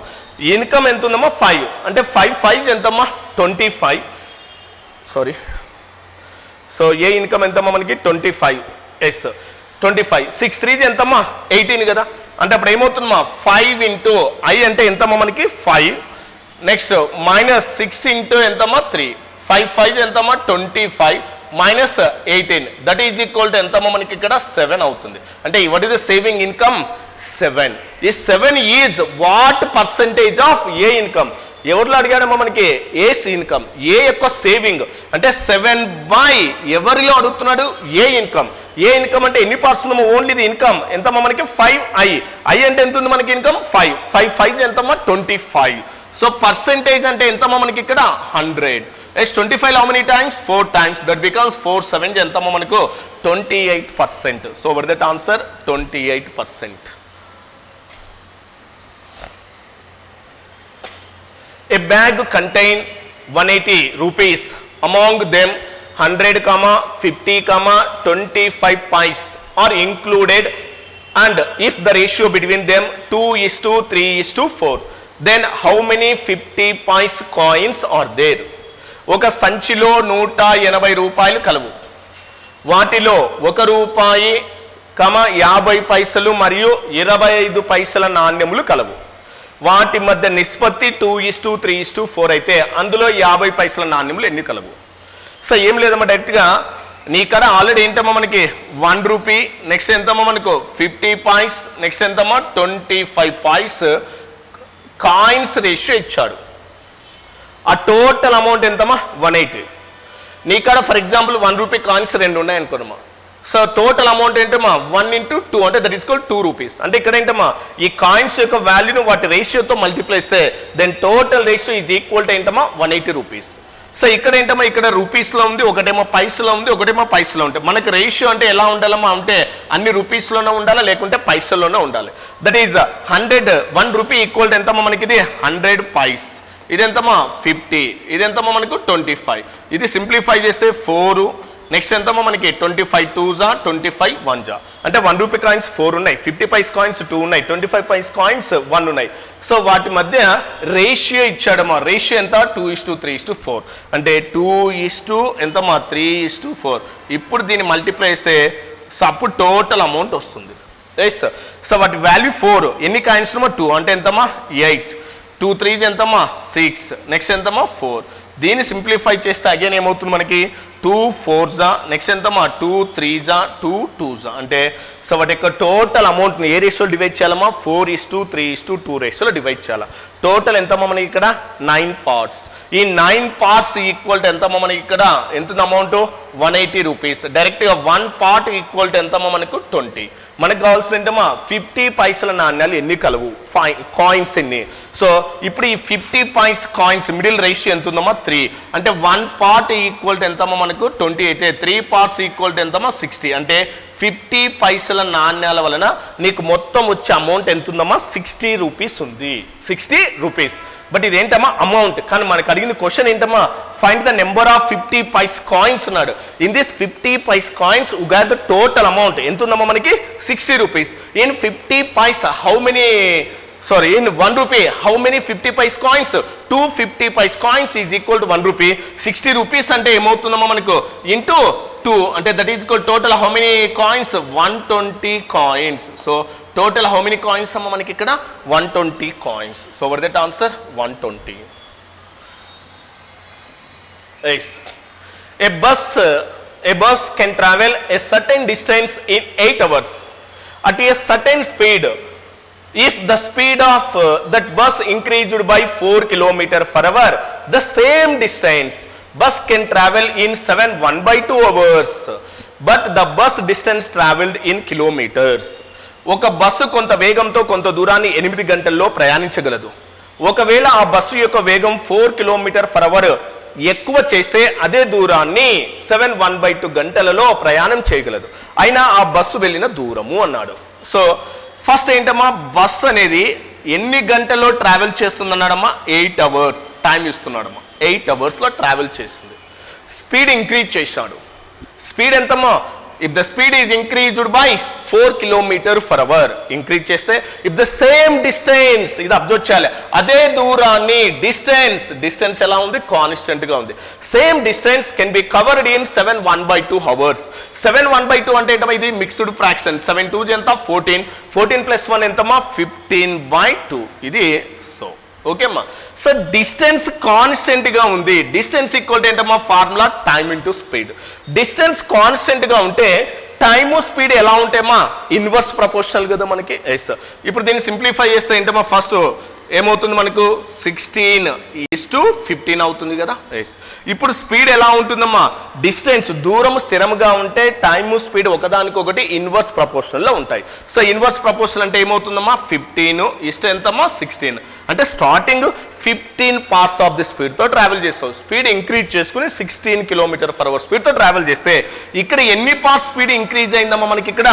ఇన్కమ్ ఎంత ఉందమ్మా 5 అంటే 5 ఎంతమ్మా 25. సారీ, సో ఏ ఇన్కమ్ ఎంతమ్మా మనకి 25. 25 6 3 ఎంతమ్మా 18 కదా. అంటే అప్పుడు ఏమవుతుందమ్మా 5 ఇంటూ ఐ అంటే ఎంతమ్మా మనకి 5. నెక్స్ట్ మైనస్ 6 ఇంటూ ఎంతమ్మా 3. 5 5 ఎంతమ్మా 25 minus 18 that is equal to ఎంతమ్మా మనకి ఇక్కడ 7 అవుతుంది. అంటే what is the saving income 7. ఈ 7 is what percentage of A income. ఎవరిలో అడిగాడమ్మా మనకి ఏస్ ఇన్కమ్. ఏ యొక్క సేవింగ్ అంటే 7 బై ఎవరిలో అడుగుతున్నాడు ఏ ఇన్కమ్. ఏ ఇన్కమ్ అంటే ఎన్ని పార్ట్స్ ఉన్నామో ఓన్లీ ఇది ఇన్కమ్ ఎంతమ్మా మనకి 5i. ఐ అంటే ఎంత ఉంది మనకి ఇన్కమ్ 5. 5 5 ఎంతమ్మా 25. సో పర్సెంటేజ్ అంటే ఎంతమ్మా మనకి ఇక్కడ 100. 25 how many times 4 times that becomes 4 7 ఎంతమ్మా మనకు 28%. So what is that answer 28%. A bag contain 180 rupees. Among them 100, 50, 25 pice are included, and if the ratio between them 2:3:4, then how many 50 pice coins are there? ఒక సంచిలో 180 రూపాయలు కలవు. వాటిలో 1 రూపాయి, 50 పైసలు మరియు 25 పైసల నాణ్యములు కలవు. వాటి మధ్య నిష్పత్తి 2:3:4 అయితే అందులో 50 పైసల నాణ్యములు ఎన్ని కలవు. సో ఏం లేదమ్మా డైరెక్ట్గా నీకడ ఆల్రెడీ ఏంటమ్మా మనకి 1 రూపీ, నెక్స్ట్ ఎంతమ్మా మనకు 50 పైస్, నెక్స్ట్ ఎంతమ్మా 25 పైస్ కాయిన్స్ రేషియో ఇచ్చాడు. ఆ టోటల్ అమౌంట్ ఎంతమ్మా 180. నీకడ ఫర్ ఎగ్జాంపుల్ 1 రూపీ కాయిన్స్ 2 ఉన్నాయి అనుకోనమ్మా. సో టోటల్ అమౌంట్ ఏంటమ్మా 1 into 2 అంటే దట్ ఈస్ ఈక్వల్ 2 రూపీస్. అంటే ఇక్కడ ఏంటమ్మా ఈ కాయిన్స్ యొక్క వాల్యూను వాటి రేషియోతో మల్టిప్లై చేస్తే then total ratio is equal to ఏంటమ్మా 180 రూపీస్. సో ఇక్కడ ఏంటమ్మా ఇక్కడ రూపీస్లో ఉంది, ఒకటేమో పైసలో ఉంది, ఒకటేమో పైసలో ఉంటుంది. మనకి రేషియో అంటే ఎలా ఉండాలమ్మా అంటే అన్ని రూపీస్లోనే ఉండాలా లేకుంటే పైసల్లోనే ఉండాలి. That is 100 1 rupee equal to ఎంతమ్మా మనకి ఇది 100 పైస్. ఇది ఎంతమ్మా 50, ఇది ఎంతమ్మా మనకు 25. ఇది సింప్లిఫై చేస్తే 4. నెక్స్ట్ ఎంతమ్మా మనకి 25 2s 25 1s అంటే 1 రూపీ కాయిన్స్ 4 ఉన్నాయి, 50 పైస్ కాయిన్స్ 2 ఉన్నాయి, 25 పైస్ కాయిన్స్ 1 ఉన్నాయి. సో వాటి మధ్య రేషియో ఇచ్చాడమ్మా. రేషియో ఎంత 2:3:4 అంటే 2 ఎంతమ్మా 3:4. ఇప్పుడు దీన్ని మల్టిప్లై చేస్తే అప్పుడు టోటల్ అమౌంట్ వస్తుంది. ఎస్ సో వాటి వాల్యూ 4. ఎన్ని కాయిన్స్ 2 అంటే ఎంతమ్మా 8. 2 3s ఎంతమ్మా 6. నెక్స్ట్ ఎంతమ్మా 4. దీన్ని సింప్లిఫై చేస్తే అగైన్ ఏమవుతుంది మనకి 2 4s నెక్స్ట్ ఎంతమ్మా 2 3s 2 2s అంటే సో వాటి యొక్క టోటల్ అమౌంట్ని ఏ రేషియోలో డివైడ్ చేయాలమ్మా 4:3:2 రేషియోలో డివైడ్ చేయాలి. టోటల్ ఎంతమ్మా మనకి ఇక్కడ 9 పార్ట్స్. ఈ 9 పార్ట్స్ ఈక్వల్ టు ఎంతమ్మా మనకి ఇక్కడ ఎంత అమౌంట్ 180 రూపీస్. డైరెక్ట్గా 1 పార్ట్ ఈక్వల్ టు ఎంతమ్మా మనకు 20. మనకు కావాల్సిన ఏంటమ్మా 50 పైసల నాణ్యాలు ఎన్ని కలవు కాయిన్స్ ఎన్ని. సో ఇప్పుడు ఈ 50 పైస్ కాయిన్స్ మిడిల్ రేషియో ఎంత ఉందమ్మా 3 అంటే 1 పార్ట్ ఈక్వల్ టు ఎంతమ్మా మనకు 20 అయితే 3 పార్ట్స్ ఈక్వల్ టు ఎంతమ్మా 60 అంటే 50 పైసల నాణ్యాల వలన నీకు మొత్తం వచ్చే అమౌంట్ ఎంత ఉందమ్మా 60 రూపీస్ ఉంది. 60 రూపీస్. But ఇదేంటమ్మా amount. కానీ మనకు అడిగిన క్వశ్చన్ ఏంటమ్మా find the number of 50 paise coins అన్నాడు. In this 50 paise coins you got the total amount ఎంత ఉందమ్మా మనకి 60 rupees. In 50 paise how many in 1 rupee how many 50 paise coins 250 paise coins is equal to 1 rupee 60 rupees అంటే ఏమవుతుందమ్మా మనకు into 2 అంటే that is equal total how many coins 120 coins. so total how many coins అమ్మా మనకి ఇక్కడ 120 coins. so what is that answer 120. yes a bus can travel a certain distance in 8 hours at a certain speed. If the speed of that bus increased by 4 km per hour, the same distance bus can travel in 1/2 hours. But the bus distance travelled in kilometers. ఒక bus కొంత వేగంతో కొంత దూరాన్ని 8 గంటల్లో ప్రయాణించగలదు. ఒకవేళ ఆ bus యొక్క వేగం 4 km/h ఎక్కువ చేస్తే అదే దూరాన్ని 7/1/2 గంటలలో ప్రయాణం చేయగలదు. అయినా ఆ బస్సు వెళ్ళిన దూరము అన్నాడు. సో ఫస్ట్ ఏంటమ్మా, బస్ అనేది ఎన్ని గంటల్లో ట్రావెల్ చేస్తుందన్నాడమ్మా, 8 hours టైం ఇస్తున్నాడమ్మా. 8 hours ట్రావెల్ చేసింది. స్పీడ్ ఇంక్రీజ్ చేశాడు. స్పీడ్ ఎంతమ్మా, if the speed is increased by 4 km/h increase చేస్తే if the same distance, ఇది అబ్జర్వ్ చేయాలి, అదే దూరాన్ని డిస్టెన్స్ ఎలా ఉంది, కాన్స్టెంట్ గా ఉంది. Same distance can be covered in 7/1/2 hours. 7/1/2 అంటే ఏంటమ్మా, ఇది మిక్స్డ్ ఫ్రాక్షన్. 7 2 ఎంత, 14 + 1 ఎంతమ్మా, 15/2. ఇది సో ఓకే అమ్మా. సో డిస్టెన్స్ కాన్స్టెంట్ గా ఉంది. డిస్టెన్స్ ఈక్వల్ టు ఏంటమ్మా, formula time into speed. Distance constant గా ఉంటే టైము స్పీడ్ ఎలా ఉంటాయమ్మా, ఇన్వర్స్ ప్రపోర్షనల్ కదా మనకి. ఎస్, ఇప్పుడు దీన్ని సింప్లిఫై చేస్తే ఏంటమ్మా, ఫస్ట్ ఏమవుతుంది మనకు, 16:15 అవుతుంది కదా. ఎస్, ఇప్పుడు స్పీడ్ ఎలా ఉంటుందమ్మా, డిస్టెన్స్ దూరం స్థిరంగా ఉంటే టైము స్పీడ్ ఒకదానికొకటి ఇన్వర్స్ ప్రపోర్షనల్లో ఉంటాయి. సో ఇన్వర్స్ ప్రపోర్షనల్ అంటే ఏమవుతుందమ్మా, 15 ఎంతమ్మా, 16. అంటే స్టార్టింగ్ 15 parts ఆఫ్ ది స్పీడ్తో ట్రావెల్ చేస్తావు. స్పీడ్ ఇంక్రీజ్ చేసుకుని 16 km/h స్పీడ్తో ట్రావెల్ చేస్తే ఇక్కడ ఎన్ని పార్ట్స్ స్పీడ్ ఇంక్రీజ్ అయిందమ్మా, మనకి ఇక్కడ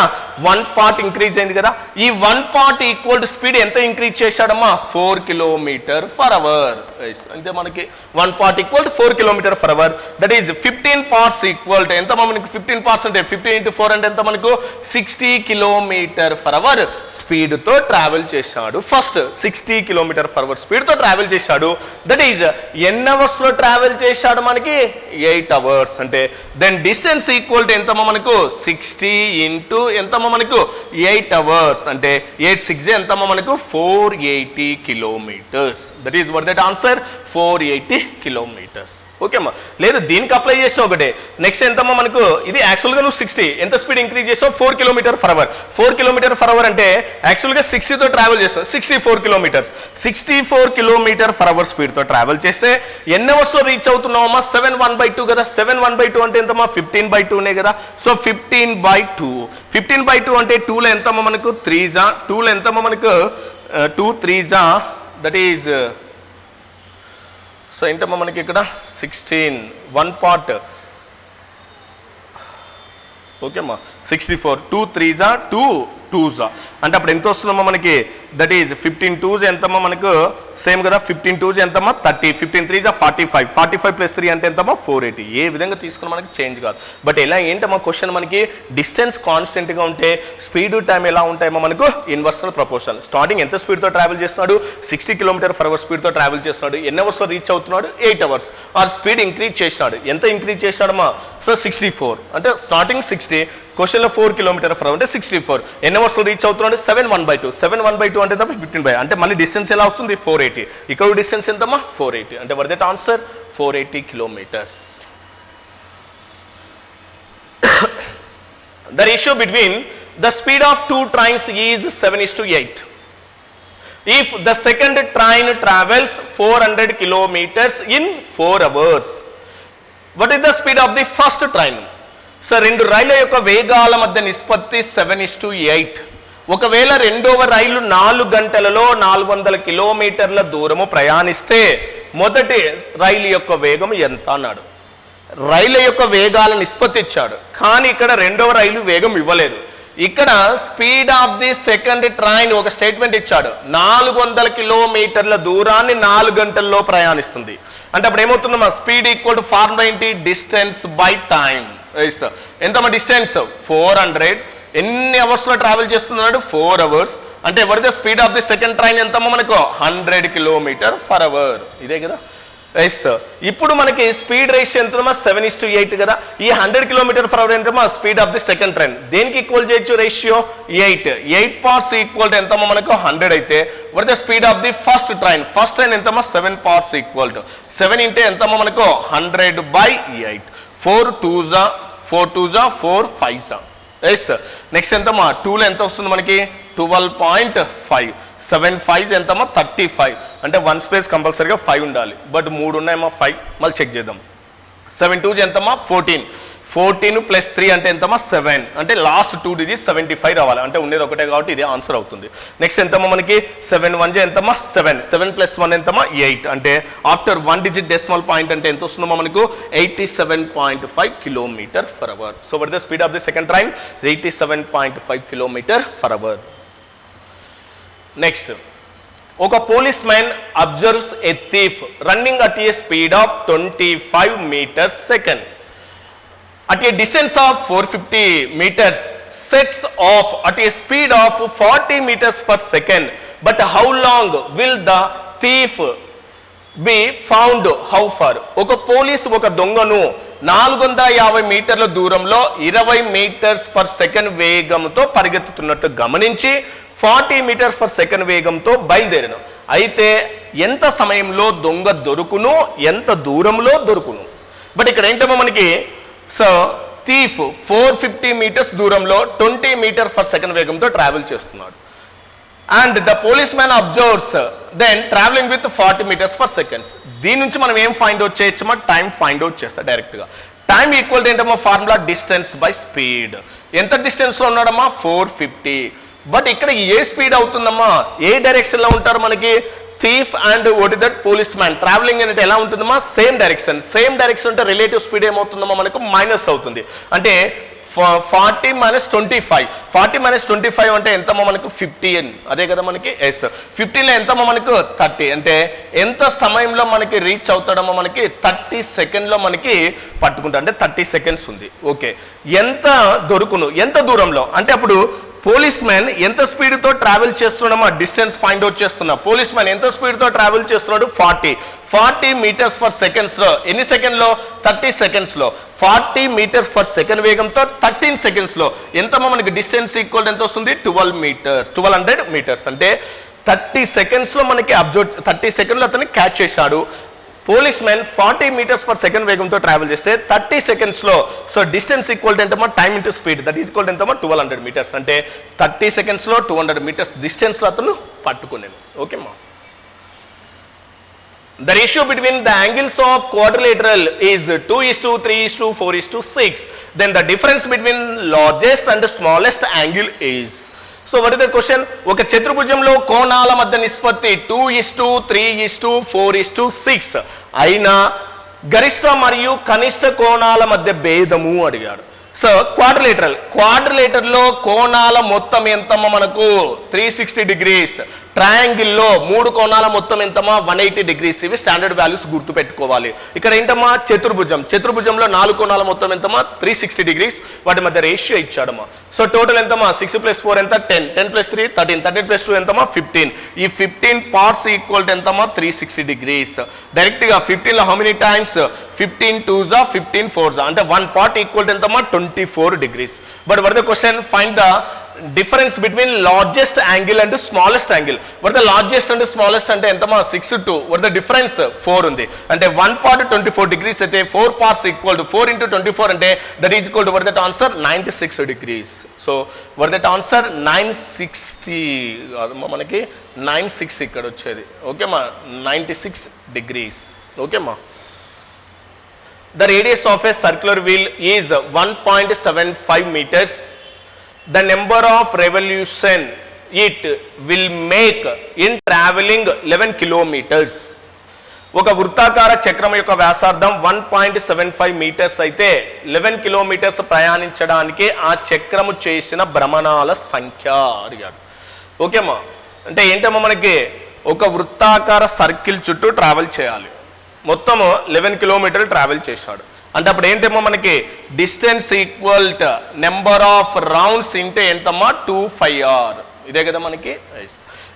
1 part ఇంక్రీజ్ అయింది కదా. ఈ 1 part ఈక్వల్ టు స్పీడ్ ఎంత ఇంక్రీజ్ చేశాడమ్మా, 4 km/h. అంటే మనకి 1 part equal to 4 km/h. That is 15 parts equal to ఎంతమ్మా మనకి, 15 parts అంటే 15 × 4 అంటే ఎంత మనకు, 60 km/h స్పీడ్తో ట్రావెల్ చేశాడు. ఫస్ట్ 60 km/h స్పీడ్తో ట్రావెల్ చేశాడు. దట్ ఈజ్ ఎన్ని అవర్స్ లో ట్రావెల్ చేశాడు మనకి, 8 hours. అంటే దెన్ డిస్టెన్స్ ఈక్వల్ టు ఎంతమ్మా మనకు, 60 × ఎంతమ్మా మనకు, 8 hours. అంటే 8 6 ఎంతమ్మా మనకు, 480 kilometers. That is what that answer, 480 kilometers. Okay అమ్మా. లేదు దీనికి అప్లై చేసావు ఒకటే. నెక్స్ట్ ఎంతమ్మా మనకు, ఇది యాక్చువల్గా నువ్వు 60 ఎంత స్పీడ్ ఇంక్రీజ్ చేసావు, 4 km/h. 4 km/h అంటే యాక్చువల్గా 60తో ట్రావెల్ చేస్తావు, 64 kilometers. 64 km/h స్పీడ్తో ట్రావెల్ చేస్తే ఎన్ని అవర్స్లో రీచ్ అవుతున్నావమ్మా, 7/1/2 కదా. 7/1/2 అంటే ఎంతమ్మా, 15/2 కదా. సో 15/2 అంటే 2లో ఎంతమ్మా మనకు, 2లో ఎంతమ్మా మనకు, 2 3 దట్ ఈజ్ సో ఏంటమ్మా మనకి ఇక్కడ 16 1 part. ఓకే అమ్మా, 64 2 3 2 2s అంటే అప్పుడు ఎంత వస్తుందమ్మా మనకి, దట్ ఈజ్ 15 2s ఎంతమ్మా మనకు, సేమ్ కదా. 15 2s ఎంతమ్మా, 30. 15 3 45. 45 + 3 అంటే ఎంతమ్మా, 480. ఏ విధంగా తీసుకుని మనకి చేంజ్ కాదు. బట్ ఎలా ఏంటమ్మా క్వశ్చన్ మనకి, డిస్టెన్స్ కాన్స్టెంట్గా ఉంటే స్పీడ్ టైం ఎలా ఉంటాయమ్మా మనకు, ఇన్వర్సల్ ప్రపోర్షనల్. స్టార్టింగ్ ఎంత స్పీడ్తో ట్రావెల్ చేస్తున్నాడు, 60 km/h స్పీడ్తో ట్రావెల్ చేస్తున్నాడు. ఎన్ని అవర్స్లో రీచ్ అవుతున్నాడు, 8 hours. ఆ స్పీడ్ ఇంక్రీజ్ చేసినాడు. ఎంత ఇంక్రీజ్ చేశాడమ్మా, సో 64. అంటే స్టార్టింగ్ 60, క్వశ్చన్లో 4 km/h అంటే 64. ఎన్ని అవర్స్లో రీచ్ అవుతున్నాడు, 7/1/2. 7/1/2 అంటే 15/, అంటే మళ్ళీ డిస్టెన్స్ ఎలా వస్తుంది, 480. ఇక్కడ డిస్టెన్స్ ఎంతమ్మా, 480. అంటే వర్ that answer, 480 kilometers. The ratio between the speed of 2 trains is 7:8. If the second train travels 400 kilometers in 4 hours, what is the speed of the first train? So 2 రైళ్ల యొక్క వేగాల మధ్య నిష్పత్తి 7:8. ఒకవేళ రెండవ రైలు 4 గంటలలో 400 కిలోమీటర్ల దూరము ప్రయాణిస్తే మొదటి రైలు యొక్క వేగం ఎంత అన్నాడు. రైళ్ల యొక్క వేగాల నిష్పత్తి ఇచ్చాడు, కానీ ఇక్కడ రెండవ రైలు వేగం ఇవ్వలేదు. ఇక్కడ speed of the second train ఒక స్టేట్మెంట్ ఇచ్చాడు, 400 కిలోమీటర్ల దూరాన్ని 4 గంటల్లో ప్రయాణిస్తుంది. అంటే అప్పుడు ఏమవుతుందమ్మా, స్పీడ్ ఈక్వల్ టు ఫార్ములా ఏంటి, డిస్టెన్స్ బై టైం. ఎంతమ్మా డిస్టెన్స్, 400. ఎన్ని అవర్స్లో ట్రావెల్ చేస్తున్నాడు, 4 hours. అంటే ఎవరిదే speed of the second train ఎంతమ్మా మనకు, 100 km/h. ఇదే కదా. ఎస్, ఇప్పుడు మనకి స్పీడ్ రేషియో ఎంతమ్మా, 7:8 కదా. ఈ 100 km/h ఎంతమ్మా speed of the second train. దేనికి ఈక్వల్ చేయొచ్చు రేషియో, 8 parts ఈక్వల్ టు ఎంతమ్మా మనకు, 100 అయితే were the speed of the first train ఎంతమ్మా, 7 parts ఈక్వల్ టు 7 × ఎంతమ్మా మనకు, 100/8. 4 2s 4 2s 4 5s. Yes, next ఎంతమ్మా, 2లో ఎంత వస్తుంది మనకి, 12.5. 7 5s ఎంతమ్మా, 35. అంటే 1 స్పేస్ కంపల్సరీగా 5 ఉండాలి, బట్ 3 ఉన్నాయమ్మా 5. మళ్ళీ చెక్ చేద్దాం. 7 2s ఎంతమ్మా, 14. 14 + 3 అంటే ఎంతమ్మా 7, అంటే లాస్ట్ 2 డిజిట్స్ 75 రావాలి, అంటే ఉండేది ఒకటే కాబట్టి ఇది ఆన్సర్ అవుతుంది. నెక్స్ట్ ఎంతమ్మా మనకి 7 1 ఎంతమ్మా 7, 7 + 1 ఎంతమ్మా 8, అంటే ఆఫ్టర్ 1 డిజిట్ డెసిమల్ పాయింట్ అంటే ఎంత వస్తుందమ్మా మనకు 87.5 km/h. So what is the speed of the second train? 87.5 km/h. Next, ఒక police man observes a thief running at a speed of 25 m/s at a distance of 450 meters, sets off at a speed of 40 m/s. But how long will the thief be found? How far? ఒక police ఒక దొంగను 450 మీటర్ల దూరంలో 20 m/s వేగంతో పరిగెత్తుతున్నట్టు గమనించి 40 m/s వేగంతో బయలుదేరను. అయితే ఎంత సమయంలో దొంగ దొరుకును, ఎంత దూరంలో దొరుకును? బట్ ఇక్కడ ఏంటమ్మా మనకి, సో థీఫ్ 450 మీటర్స్ దూరంలో 20 m/s వేగంతో ట్రావెల్ చేస్తున్నాడు. And the police man observes then travelling with 40 m/s. దీని నుంచి మనం ఏం ఫైండ్ అవుట్ చేయొచ్చమ్మా? టైం ఫైండ్ అవుట్ చేస్తా డైరెక్ట్గా. టైం ఈక్వల్ ఏంటమ్మా? Formula distance by speed. ఎంత డిస్టెన్స్లో ఉన్నాడమ్మా? 450. బట్ ఇక్కడ ఏ స్పీడ్ అవుతుందమ్మా? ఏ డైరెక్షన్లో ఉంటారు మనకి? Thief and what is that police man travelling అంటే ఎలా ఉంటుందమ్మా? Same direction. సేమ్ డైరెక్షన్ అంటే రిలేటివ్ స్పీడ్ ఏమవుతుందమ్మా మనకు? మైనస్ అవుతుంది. అంటే 40 - 25. 40 - 25 అంటే ఎంతమ్మా మనకు? 15. అదే కదా మనకి? ఎస్. 15లో ఎంతమ్మా మనకు? 30. అంటే ఎంత సమయంలో మనకి రీచ్ అవుతాడమ్మా మనకి? 30 సెకండ్లో మనకి పట్టుకుంటా, అంటే 30 సెకండ్స్ ఉంది. ఓకే, ఎంత దొరుకును, ఎంత దూరంలో అంటే అప్పుడు పోలీస్ మ్యాన్ ఎంత స్పీడ్తో ట్రావెల్ చేస్తున్నామో డిస్టెన్స్ ఫైండ్ అవుట్ చేస్తున్నా. పోలీస్ మ్యాన్ ఎంత స్పీడ్తో ట్రావెల్ చేస్తున్నాడు? 40 m/s. ఎన్ని సెకండ్లో? 30 సెకండ్స్లో. 40 m/s వేగంతో 13 సెకండ్స్లో ఎంతమ్మా మనకి డిస్టెన్స్ ఈక్వల్ ఎంత వస్తుంది? 1200 మీటర్స్. అంటే 30 సెకండ్స్లో మనకి 30 సెకండ్లో అతన్ని క్యాచ్ చేశాడు. పోలీస్ మ్యాన్ 40 m/s వేగంతో ట్రావెల్ చేస్తే 30 సెకండ్స్లో, సో డిస్టెన్స్ ఈక్వల్ ఎంతమా? Time into speed, that is equal ఎంతమా? 1200 మీటర్స్. అంటే 30 సెకండ్స్లో 200 మీటర్స్ డిస్టెన్స్లో అతను పట్టుకున్నాను. ఓకేమ్మా. The ratio between the angles of quadrilateral is 2:3:4:6. Then the difference between largest and smallest angle is. So what is the question? ఒక చతుర్భుజంలో కోణాల మధ్య నిష్పత్తి 2:3:4:6 అయినా గరిష్ట మరియు కనిష్ట కోణాల మధ్య భేదము అడిగాడు. సో క్వాడ్రిలేటర్లో కోణాల మొత్తం ఎంతమ్మా మనకు? 360 degrees. ట్రయాంగిల్లో 3 కోణాల మొత్తం ఎంతమ్మా? 180 degrees. ఇవి స్టాండర్డ్ వాల్యూస్ గుర్తు పెట్టుకోవాలి. ఇక్కడ ఏంటమ్మా? చతుర్భుజంలో 4 కోణాల మొత్తం ఎంతమ్మా? 360 degrees. వాటి మధ్య రేషియో ఇచ్చాడమ్మా. సో టోటల్ ఎంతమ్మా? 6 + 4 ఎంత? 10, 10 + 3 13, 13 + 2 ఎంతమ్మా? 15. ఈ 15 పార్ట్స్ ఈక్వల్ ఎంతమ్మా? 360 degrees. డైరెక్ట్గా 15లో how many times? 15 2s 15 4s, అంటే 1 part ఈక్వల్ ఎంతమ్మా? 24 degrees. But what the question? Find the difference between largest angle and smallest angle. What the largest and smallest అంటే ఎంతమా? 6 2. What the difference? 4 ఉంది. అంటే 1 part 24 degrees అయితే 4 parts equal to 4 into 24 అంటే that is equal to what that answer? 96 degrees. So what that answer? 960 మనకి 96 ఇక్కడ వచ్చేది. Okay మా, 96 degrees. Okay మా. The radius of a circular wheel is 1.75 meters. The number of revolution it will make in traveling 11 kilometers. ఒక వృత్తాకార చక్రం యొక్క వ్యాసార్థం 1.75 మీటర్స్ అయితే 11 కిలోమీటర్స్ ప్రయాణించడానికి ఆ చక్రము చేసిన భ్రమణాల సంఖ్య అడిగాడు. ఓకేమ్మా. అంటే ఏంటమ్మా మనకి? ఒక వృత్తాకార సర్కిల్ చుట్టూ ట్రావెల్ చేయాలి. మొత్తము 11 కిలోమీటర్లు ట్రావెల్ చేశాడు. అంటే అప్పుడు ఏంటమ్మా మనకి? Distance equal to number of rounds ఇంటే ఎంతమ్మా? 2πr. ఇదే కదా మనకి?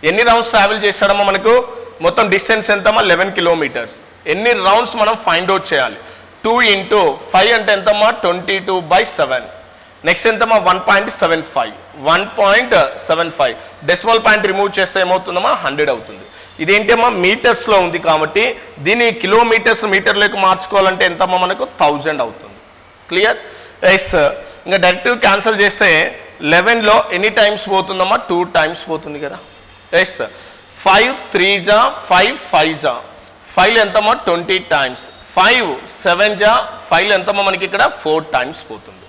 ఎన్ని రౌండ్స్ ట్రావెల్ చేశాడమ్మా మనకు? మొత్తం డిస్టెన్స్ ఎంతమ్మా? 11 కిలోమీటర్స్. ఎన్ని రౌండ్స్ మనం ఫైండ్ అవుట్ చేయాలి? 2 into 5 అంటే ఎంతమ్మా? 22/7. నెక్స్ట్ ఎంతమ్మా? 1.75. 1.75 డెసిమల్ పాయింట్ రిమూవ్ చేస్తే ఏమవుతుందమ్మా? 100 అవుతుంది. ఇదేంటమ్మా? మీటర్స్లో ఉంది కాబట్టి దీన్ని కిలోమీటర్స్ మీటర్లోకి మార్చుకోవాలంటే ఎంతమ్మా మనకు? 1000 అవుతుంది. క్లియర్? ఎస్. ఇంకా డైరెక్ట్ క్యాన్సిల్ చేస్తే 11లో ఎన్ని టైమ్స్ పోతుందమ్మా? 2 times పోతుంది కదా. ఎస్. 5 3s 5 5s 5లో ఎంతమ్మా? 20 times. 5 7 జా 5 ఎంతమ్మా మనకి ఇక్కడ 4 టైమ్స్ పోతుంది.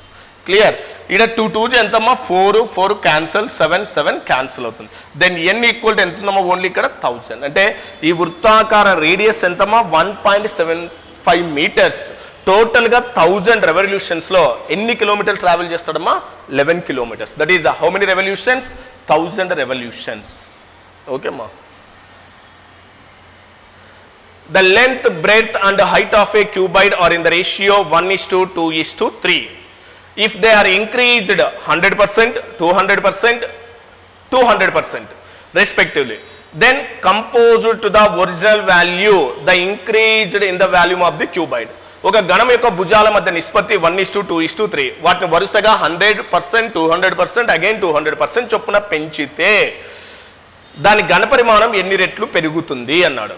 క్లియర్. ఇక్కడ 2 2 ఎంతమ్మా 4 4 క్యాన్సల్ 7 7 క్యాన్సల్ అవుతుంది. దెన్ n ఈక్వల్ టు ఎంత ఉందమ్మా ఓన్లీ ఇక్కడ 1000. అంటే ఈ వృత్తాకార రేడియస్ ఎంతమ్మా 1.75 మీటర్స్. టోటల్గా 1000 రెవల్యూషన్స్లో ఎన్ని కిలోమీటర్లు ట్రావెల్ చేస్తాడమ్మా 11 kilometres. That is how many revolutions 1000 revolutions. ఓకేమ్మా. The length, breadth and height of a cuboid are in the ratio 1:2:3. If they are increased 100%, 200%, 200% respectively, then composed to the original value, the increased in the volume of the cuboid. ఒక గణం యొక్క భుజాల మధ్య నిష్పత్తి 1:2:3. వాటిని వరుసగా 100%, 200%, again 200% చొప్పున పెంచితే దాని ఘనపరిమాణం ఎన్ని రెట్లు పెరుగుతుంది అన్నాడు.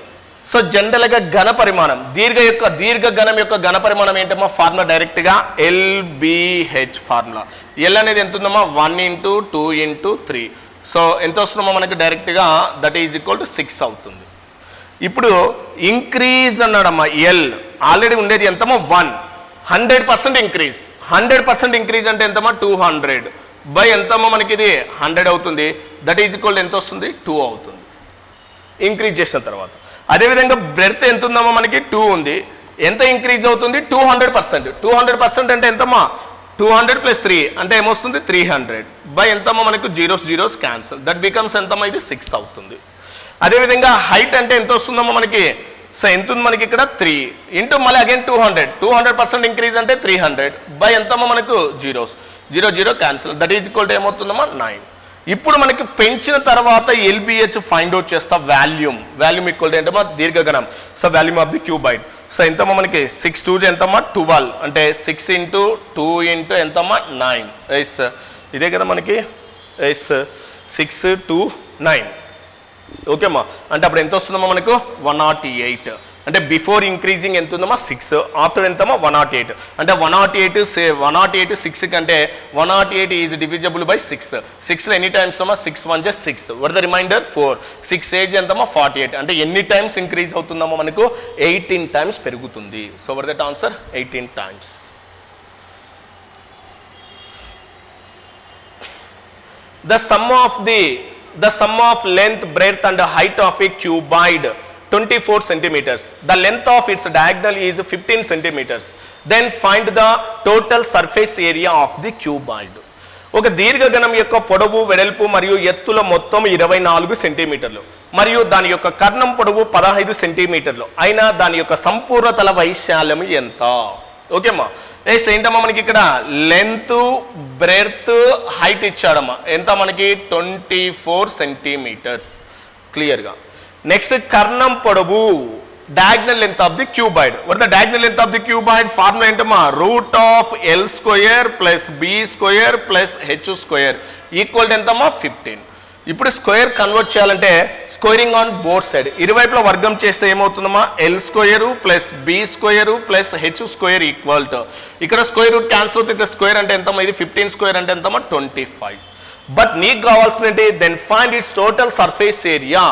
సో జనరల్గా ఘన పరిమాణం దీర్ఘ గణం యొక్క ఘన పరిమాణం ఏంటమ్మా ఫార్ములా డైరెక్ట్గా LBH ఫార్ములా. ఎల్ అనేది ఎంత ఉందమ్మా 1:2:3. సో ఎంత వస్తుందమ్మా మనకి డైరెక్ట్గా దట్ ఈజ్ ఈక్వల్ టు 6 అవుతుంది. ఇప్పుడు ఇంక్రీజ్ అన్నాడమ్మా ఎల్ ఆల్రెడీ ఉండేది ఎంతమ్మా 1. 100% ఇంక్రీజ్. 100% ఇంక్రీజ్ అంటే ఎంతమ్మా 200 బై ఎంతమ్మా మనకి ఇది 100 అవుతుంది. దట్ ఈజ్ ఈక్వల్ ఎంత వస్తుంది 2 అవుతుంది ఇంక్రీజ్ చేసిన తర్వాత. అదేవిధంగా బ్రెడ్త్ ఎంత ఉందమ్మా మనకి 2 ఉంది. ఎంత ఇంక్రీజ్ అవుతుంది 200%. 200% అంటే ఎంతమ్మా 200 + 3 అంటే ఏమొస్తుంది 300 బై ఎంతమ్మా మనకు zeros zeros cancel. That becomes ఎంతమ్మా ఇది 6 అవుతుంది. అదేవిధంగా హైట్ అంటే ఎంత వస్తుందమ్మా మనకి సో ఎంత ఉంది మనకి ఇక్కడ 3 ఇంటూ మళ్ళీ అగైన్ 200% ఇంక్రీజ్ అంటే 300 బై ఎంతమ్మా మనకు zeros 0 0 cancel. That is equal to ఏమవుతుందమ్మా 9. ఇప్పుడు మనకి పెంచిన తర్వాత LBH ఫైండ్ అవుట్ చేస్తా వాల్యూమ్ ఈక్వల్ టు ఏంటమ్మా దీర్ఘగణం. So volume of the cuboid. So ఎంతమ్మా మనకి 6 2 ఎంతమ్మా 12 అంటే 6 × 2 × ఎంతమ్మా 9. ఎస్ ఇదే కదా మనకి ఎస్ 6 2 9. ఓకేమ్మా. అంటే అప్పుడు ఎంత వస్తుందమ్మా మనకు 108. అంటే బిఫోర్ ఇంక్రీజింగ్ ఎంత ఉందమ్మా 6 ఆఫ్టర్ ఎంతమ్మా 108. అంటే 108 6 కంటే 108 ఈజ్ డివిజబుల్ బై 6. 6లో ఎన్ని టైమ్స్ అమ్మా 6 1 = 6. What the remainder 4. 6 ఏజ్ ఎంతమ్మా 48. అంటే ఎన్ని టైమ్స్ ఇంక్రీజ్ అవుతుందమ్మా మనకు 18 టైమ్స్ పెరుగుతుంది. So what that answer 18 times. The sum of length, breadth and height of a cuboid 24 centimeters. The length of its diagonal is 15 centimeters. Then find the total surface area of the cuboid. ఒక దీర్ఘగణం యొక్క పొడవు వెడల్పు మరియు ఎత్తుల మొత్తం 24 సెంటీమీటర్లు మరియు దాని యొక్క కర్ణం పొడవు 15 సెంటీమీటర్లు అయినా దాని యొక్క సంపూర్ణ తల వైశాల్యం ఎంత? ఓకేమ్మా. ఏంటమ్మా మనకి ఇక్కడ లెంత్ బ్రెడ్త్ హైట్ ఇచ్చాడమ్మా ఎంత మనకి 24 సెంటీమీటర్స్ క్లియర్గా. నెక్స్ట్ కర్ణం పొడవు diagonal length of the cuboid. What the diagonal length of the cuboid formula ఏంటమ్మా √L² + B² + H² equal to ఎంతమ్మా 15. ఇప్పుడు స్క్వేర్ కన్వర్ట్ చేయాలంటే స్క్వేరింగ్ ఆన్ బోత్ సైడ్ ఇరువైపులా వర్గం చేస్తే ఏమవుతుందమ్మా L² + B² + H² equal to ఇక్కడ స్క్వేర్ రూట్ క్యాన్సిల్ అవుతుంది. ఇక్కడ స్క్వేర్ అంటే ఎంతమ్మా ఇది 15² అంటే ఎంతమ్మా 25. బట్ నీకు కావాల్సింది ఏంటి then find its total surface area.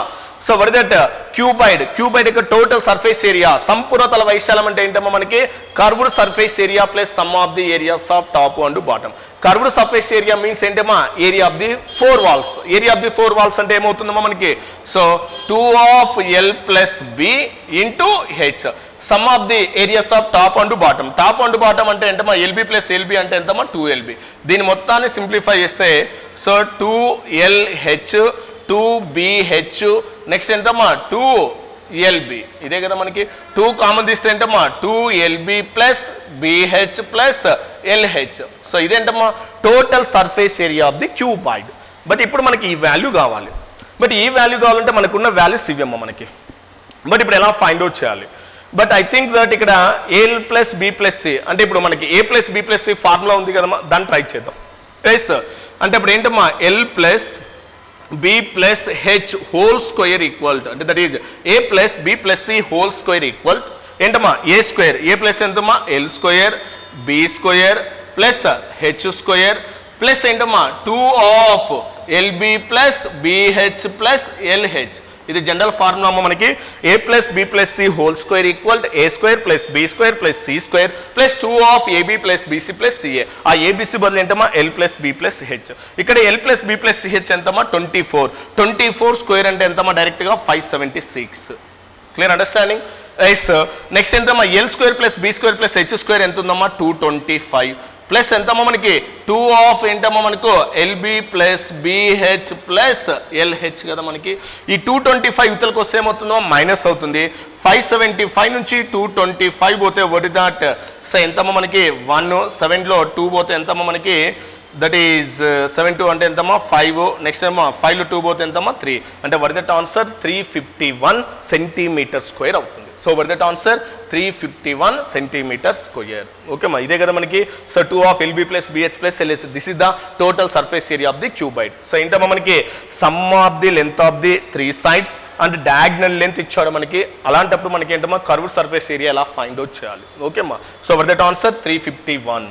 So were that cuboid యొక్క టోటల్ సర్ఫేస్ ఏరియా సంపూర్ణ తల వైశాల్యం అంటే ఏంటమ్మా మనకి curved surface area plus sum of the areas of top and bottom. Curved surface area means ఏంటమ్మా area of the 4 walls. Area of the 4 walls అంటే ఏమవుతుందమ్మా మనకి so 2 + B × H sum of the areas of top and bottom. Top and bottom అంటే ఏంటమ్మా LB + LB అంటే ఎంతమ్మా 2LB. దీని మొత్తాన్ని సింప్లిఫై చేస్తే సో 2LH 2BH నెక్స్ట్ ఎంతమ్మా 2LB ఇదే కదా మనకి 2 కామన్ తీస్తే ఏంటమ్మా 2LB + BH + LH. సో ఇదేంటమ్మా total surface area of the cuboid. But ఇప్పుడు మనకి ఈ వాల్యూ కావాలి. బట్ ఈ వాల్యూ కావాలంటే మనకున్న వాల్యూస్ ఇవ్వమ్మా మనకి. బట్ ఇప్పుడు ఎలా ఫైండ్ అవుట్ చేయాలి? బట్ ఐ థింక్ దట్ ఇక్కడ A + B + C అంటే ఇప్పుడు మనకి A + B + C ఫార్ములా ఉంది కదమ్మా దాన్ని ట్రై చేద్దాం. ఎస్ అంటే ఇప్పుడు ఏంటమ్మా L + B + H² equal to అంటే that is A + B + C² equal ఏంటమ్మా A² ప్లస్ ఎంతమ్మా L² B² plus H² plus ఏంటమ్మా 2 of LB + BH + LH. ఇది జనరల్ ఫార్ములా మనకి a plus B plus C whole square equal to a square plus B square plus C square plus 2 of ab plus bc plus ca. ఆ abc బదులు ఏంటమ్మా l plus b plus h. ఇక్కడ l plus b plus ch ఎంతమ్మా 24 square అంటే ఎంతమ్మా డైరెక్ట్గా 576. Clear understanding? Yes. Next ఎంతమ్మా L square plus B square plus H square ఎంత ఉందమ్మా 225 ప్లస్ ఎంతమ్మా మనకి 2 ఆఫ్ ఏంటమ్మా మనకు LB plus BH plus LH కదా మనకి. ఈ 225 యువతలకు వస్తే ఏమవుతుందో మైనస్ అవుతుంది. 575 నుంచి 225 పోతే వాట్ ఇస్ దట్? సో ఎంతమ్మా మనకి 1, 7లో 2 పోతే ఎంతమ్మా మనకి దట్ ఈజ్ 7 2 అంటే ఎంతమ్మా 5. నెక్స్ట్ ఏమో 5లో 2 పోతే ఎంతమ్మా 3 అంటే what is that answer 351 centimetre square అవుతుంది. So what is that answer 351 centimetre square. ఓకేమ్మా, ఇదే కదా మనకి. So 2 of LB plus BH plus LH this is the total surface area of the cuboid. So ఏంటమ్మా మనకి sum of the length of the 3 sides and diagonal length ఇచ్చాడు మనకి. అలాంటప్పుడు మనకి ఏంటమ్మా కర్వ్డ్ సర్ఫేస్ ఏరియా ఎలా ఫైండ్ అవుట్ చేయాలి. ఓకేమ్మా, so what is that answer 351.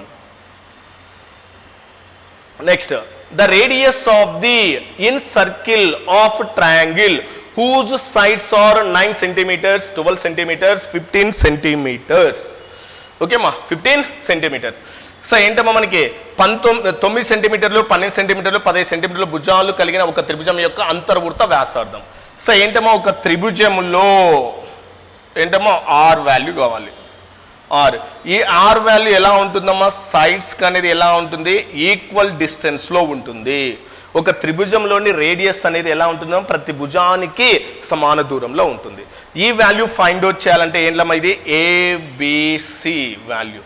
Next, the radius of the inner circle of triangle whose sides are 9 centimeters, 12 centimeters, 15 centimeters. Okay ma, 15 centimeters. So ఏంటమ్మా మనకి 9 సెంటీమీటర్లు, 12 సెంటీమీటర్లు, 15 సెంటీమీటర్లు భుజాలు కలిగిన ఒక త్రిభుజం యొక్క అంతర్వృత్త వ్యాసార్థం. సో ఏంటమ్మా ఒక త్రిభుజములో ఏంటమ్మా ఆర్ వాల్యూ కావాలి. ఆర్ ఈ ఆర్ వాల్యూ ఎలా ఉంటుందమ్మా సైడ్స్ అనేది ఎలా ఉంటుంది ఈక్వల్ డిస్టెన్స్లో ఉంటుంది. ఒక త్రిభుజంలోని రేడియస్ అనేది ఎలా ఉంటుందో ప్రతి భుజానికి సమాన దూరంలో ఉంటుంది. ఈ వాల్యూ ఫైండ్ అవుట్ చేయాలంటే ఏంటమ్మా ఇది ఏబిసి వాల్యూ.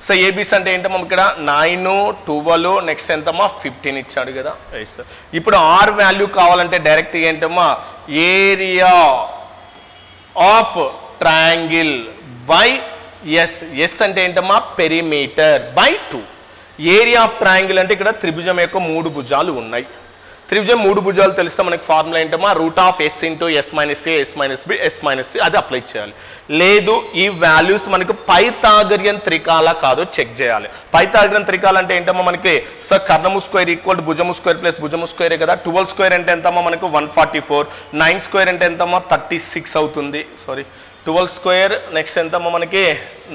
సో ఏబిసి అంటే ఏంటమ్మా ఇక్కడ 9, 12 నెక్స్ట్ ఎంతమ్మా 15 ఇచ్చాడు కదా. ఎస్. ఇప్పుడు ఆర్ వాల్యూ కావాలంటే డైరెక్ట్గా ఏంటమ్మా area of triangle by S అంటే ఏంటమ్మా perimeter by 2. Area of triangle అంటే ఇక్కడ త్రిభుజం యొక్క 3 భుజాలు ఉన్నాయి. త్రిభుజం 3 భుజాలు తెలిస్తే మనకి ఫార్ములా ఏంటమ్మా root of S into S minus A S minus B S minus C అది అప్లై చేయాలి. లేదు ఈ వాల్యూస్ మనకు పైథాగరియన్ త్రికాల కాదో చెక్ చేయాలి. పైథాగరియన్ త్రికాల అంటే ఏంటమ్మా మనకి సో కర్ణము స్క్వేర్ ఈక్వల్ భుజము స్క్వేర్ ప్లస్ భుజము స్క్వేరే కదా. 12 స్క్వేర్ అంటే ఎంతమ్మా మనకు 144. 9 స్క్వేర్ అంటే ఎంతమ్మా 36 అవుతుంది. 12 స్క్వేర్ నెక్స్ట్ ఎంతమ్మా మనకి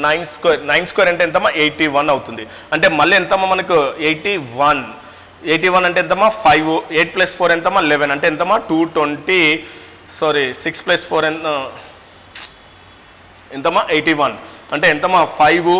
9 స్క్వేర్ అంటే ఎంతమ్మా 81 అవుతుంది. అంటే మళ్ళీ ఎంతమ్మా మనకు 81 అంటే ఎంతమ్మా 5. 8 + 4 ఎంతమ్మా 11 అంటే ఎంతమ్మా 220. 6 + 4 ఎంతమ్మా 81 అంటే ఎంతమ్మా 5.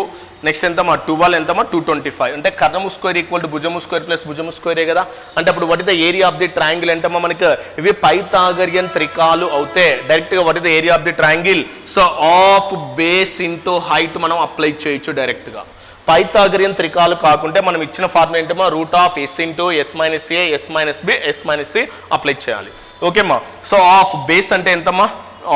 నెక్స్ట్ ఎంతమ్మా 12 ఎంతమ్మా 225 అంటే కర్ణము స్క్వేర్ ఈక్వల్ టు భుజము స్క్వేర్ ప్లస్ భుజము స్క్వేరే కదా. అంటే అప్పుడు what is the area of the triangle ఎంతమ్మా మనకు ఇవి పైథాగరియన్ త్రికాలు అవుతే డైరెక్ట్గా what is the area of the triangle so of base into height మనం అప్లై చేయొచ్చు డైరెక్ట్గా. పైథాగరియన్ త్రికాలు కాకుంటే మనం ఇచ్చిన ఫార్ములా ఏంటమ్మా root of S into S minus A S minus B S minus C apply చేయాలి. ఓకేమ్మా, సో ఆఫ్ బేస్ అంటే ఎంతమ్మా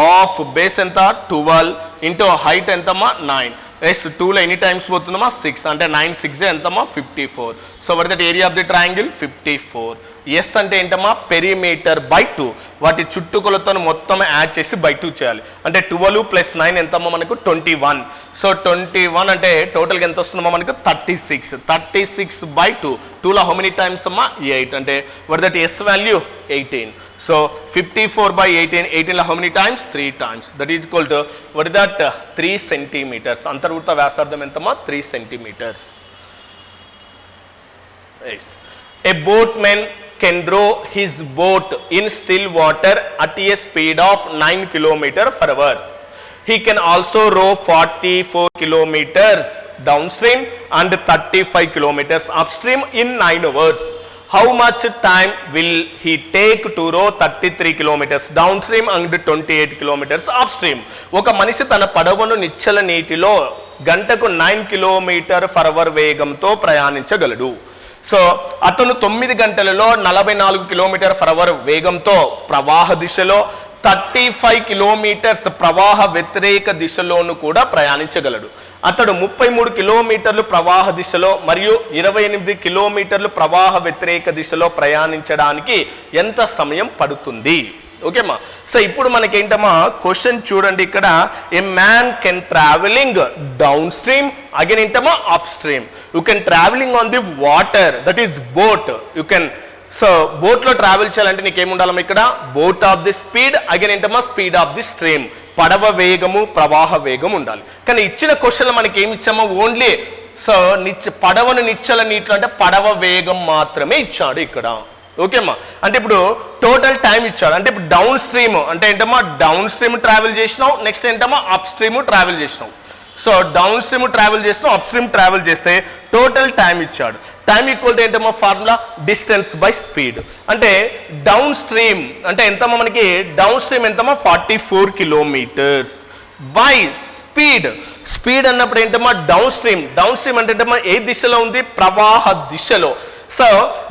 ఆఫ్ బేస్ ఎంత 12 ఇంటూ హైట్ ఎంతమ్మా 9. ఎస్ 2లో ఎన్ని టైమ్స్ పోతుందమ్మా 6 అంటే 9 6 ఎంతమ్మా 54. So what that area of the triangle 54. Yes అంటే ఏంటమ్మా పెరిమీటర్ బై 2 వాటి చుట్టుకొలతను మొత్తం యాడ్ చేసి బై 2 చేయాలి. అంటే 12 + 9 ఎంతమ్మా మనకు 21. సో 21 అంటే టోటల్గా ఎంత వస్తుందమ్మా మనకు 36. 36 బై 2. 2లో హౌ మెనీ టైమ్స్ అమ్మా 8 అంటే what that is value 18. So 54 by 18. 18లో how many times 3 times. That is equal to what is that 3 centimetres. అంతర్వృత్త వ్యాసార్థం ఎంతమ్మా 3 centimetres. A boatman can row his boat in still water at a speed of 9 km/h. He can also row 44 kilometers downstream and 35 kilometers upstream in 9 hours. How much time will he take to row 33 kilometers downstream and 28 kilometers upstream? ఒక మనిషి తన పడవను నిశ్చల నీటిలో గంటకు 9 km/h వేగంతో ప్రయాణించగలడు. So అతను 9 గంటలలో 44 km/h వేగంతో ప్రవాహ దిశలో 35 కిలోమీటర్స్ ప్రవాహ వ్యతిరేక దిశలోను కూడా ప్రయాణించగలడు. అతడు 33 కిలోమీటర్లు ప్రవాహ దిశలో మరియు 28 కిలోమీటర్లు ప్రవాహ వ్యతిరేక దిశలో ప్రయాణించడానికి ఎంత సమయం పడుతుంది? ఓకేమ్మా, సో ఇప్పుడు మనకేంటమ్మా క్వశ్చన్ చూడండి ఇక్కడ a man can travelling downstream again ఏంటమ్మా upstream. You can travelling on the water that is boat. You can so బోట్లో ట్రావెల్ చేయాలంటే నీకేమి ఉండాలమ్మా ఇక్కడ boat of the speed, again ఏంటమ్మా స్పీడ్ ఆఫ్ ది స్ట్రీమ్, పడవ వేగము ప్రవాహ వేగం ఉండాలి. కానీ ఇచ్చిన క్వశ్చన్లో మనకి ఏమి ఇచ్చామో ఓన్లీ సో పడవను నిచ్చల నీటిలో అంటే పడవ వేగం మాత్రమే ఇచ్చాడు ఇక్కడ. ఓకేమ్మా, అంటే ఇప్పుడు టోటల్ టైం ఇచ్చాడు. అంటే ఇప్పుడు డౌన్ స్ట్రీమ్ అంటే ఏంటమ్మా డౌన్ స్ట్రీమ్ ట్రావెల్ చేసినావు, నెక్స్ట్ ఏంటమ్మా అప్ స్ట్రీమ్ ట్రావెల్ చేసినావు. సో డౌన్ స్ట్రీమ్ ట్రావెల్ చేసినావు, అప్ స్ట్రీమ్ ట్రావెల్ చేస్తే టోటల్ టైం ఇచ్చాడు. టైం ఈక్వల్ టు ఏంటమ్మా ఫార్ములా డిస్టెన్స్ బై స్పీడ్. అంటే డౌన్ స్ట్రీమ్ అంటే ఎంతమ్మా మనకి డౌన్ స్ట్రీమ్ ఎంతమ్మా 44 కిలోమీటర్స్ బై స్పీడ్. స్పీడ్ అన్నప్పుడు ఏంటమ్మా డౌన్ స్ట్రీమ్ అంటే ఏంటమ్మా ఏ దిశలో ఉంది ప్రవాహ దిశలో. సో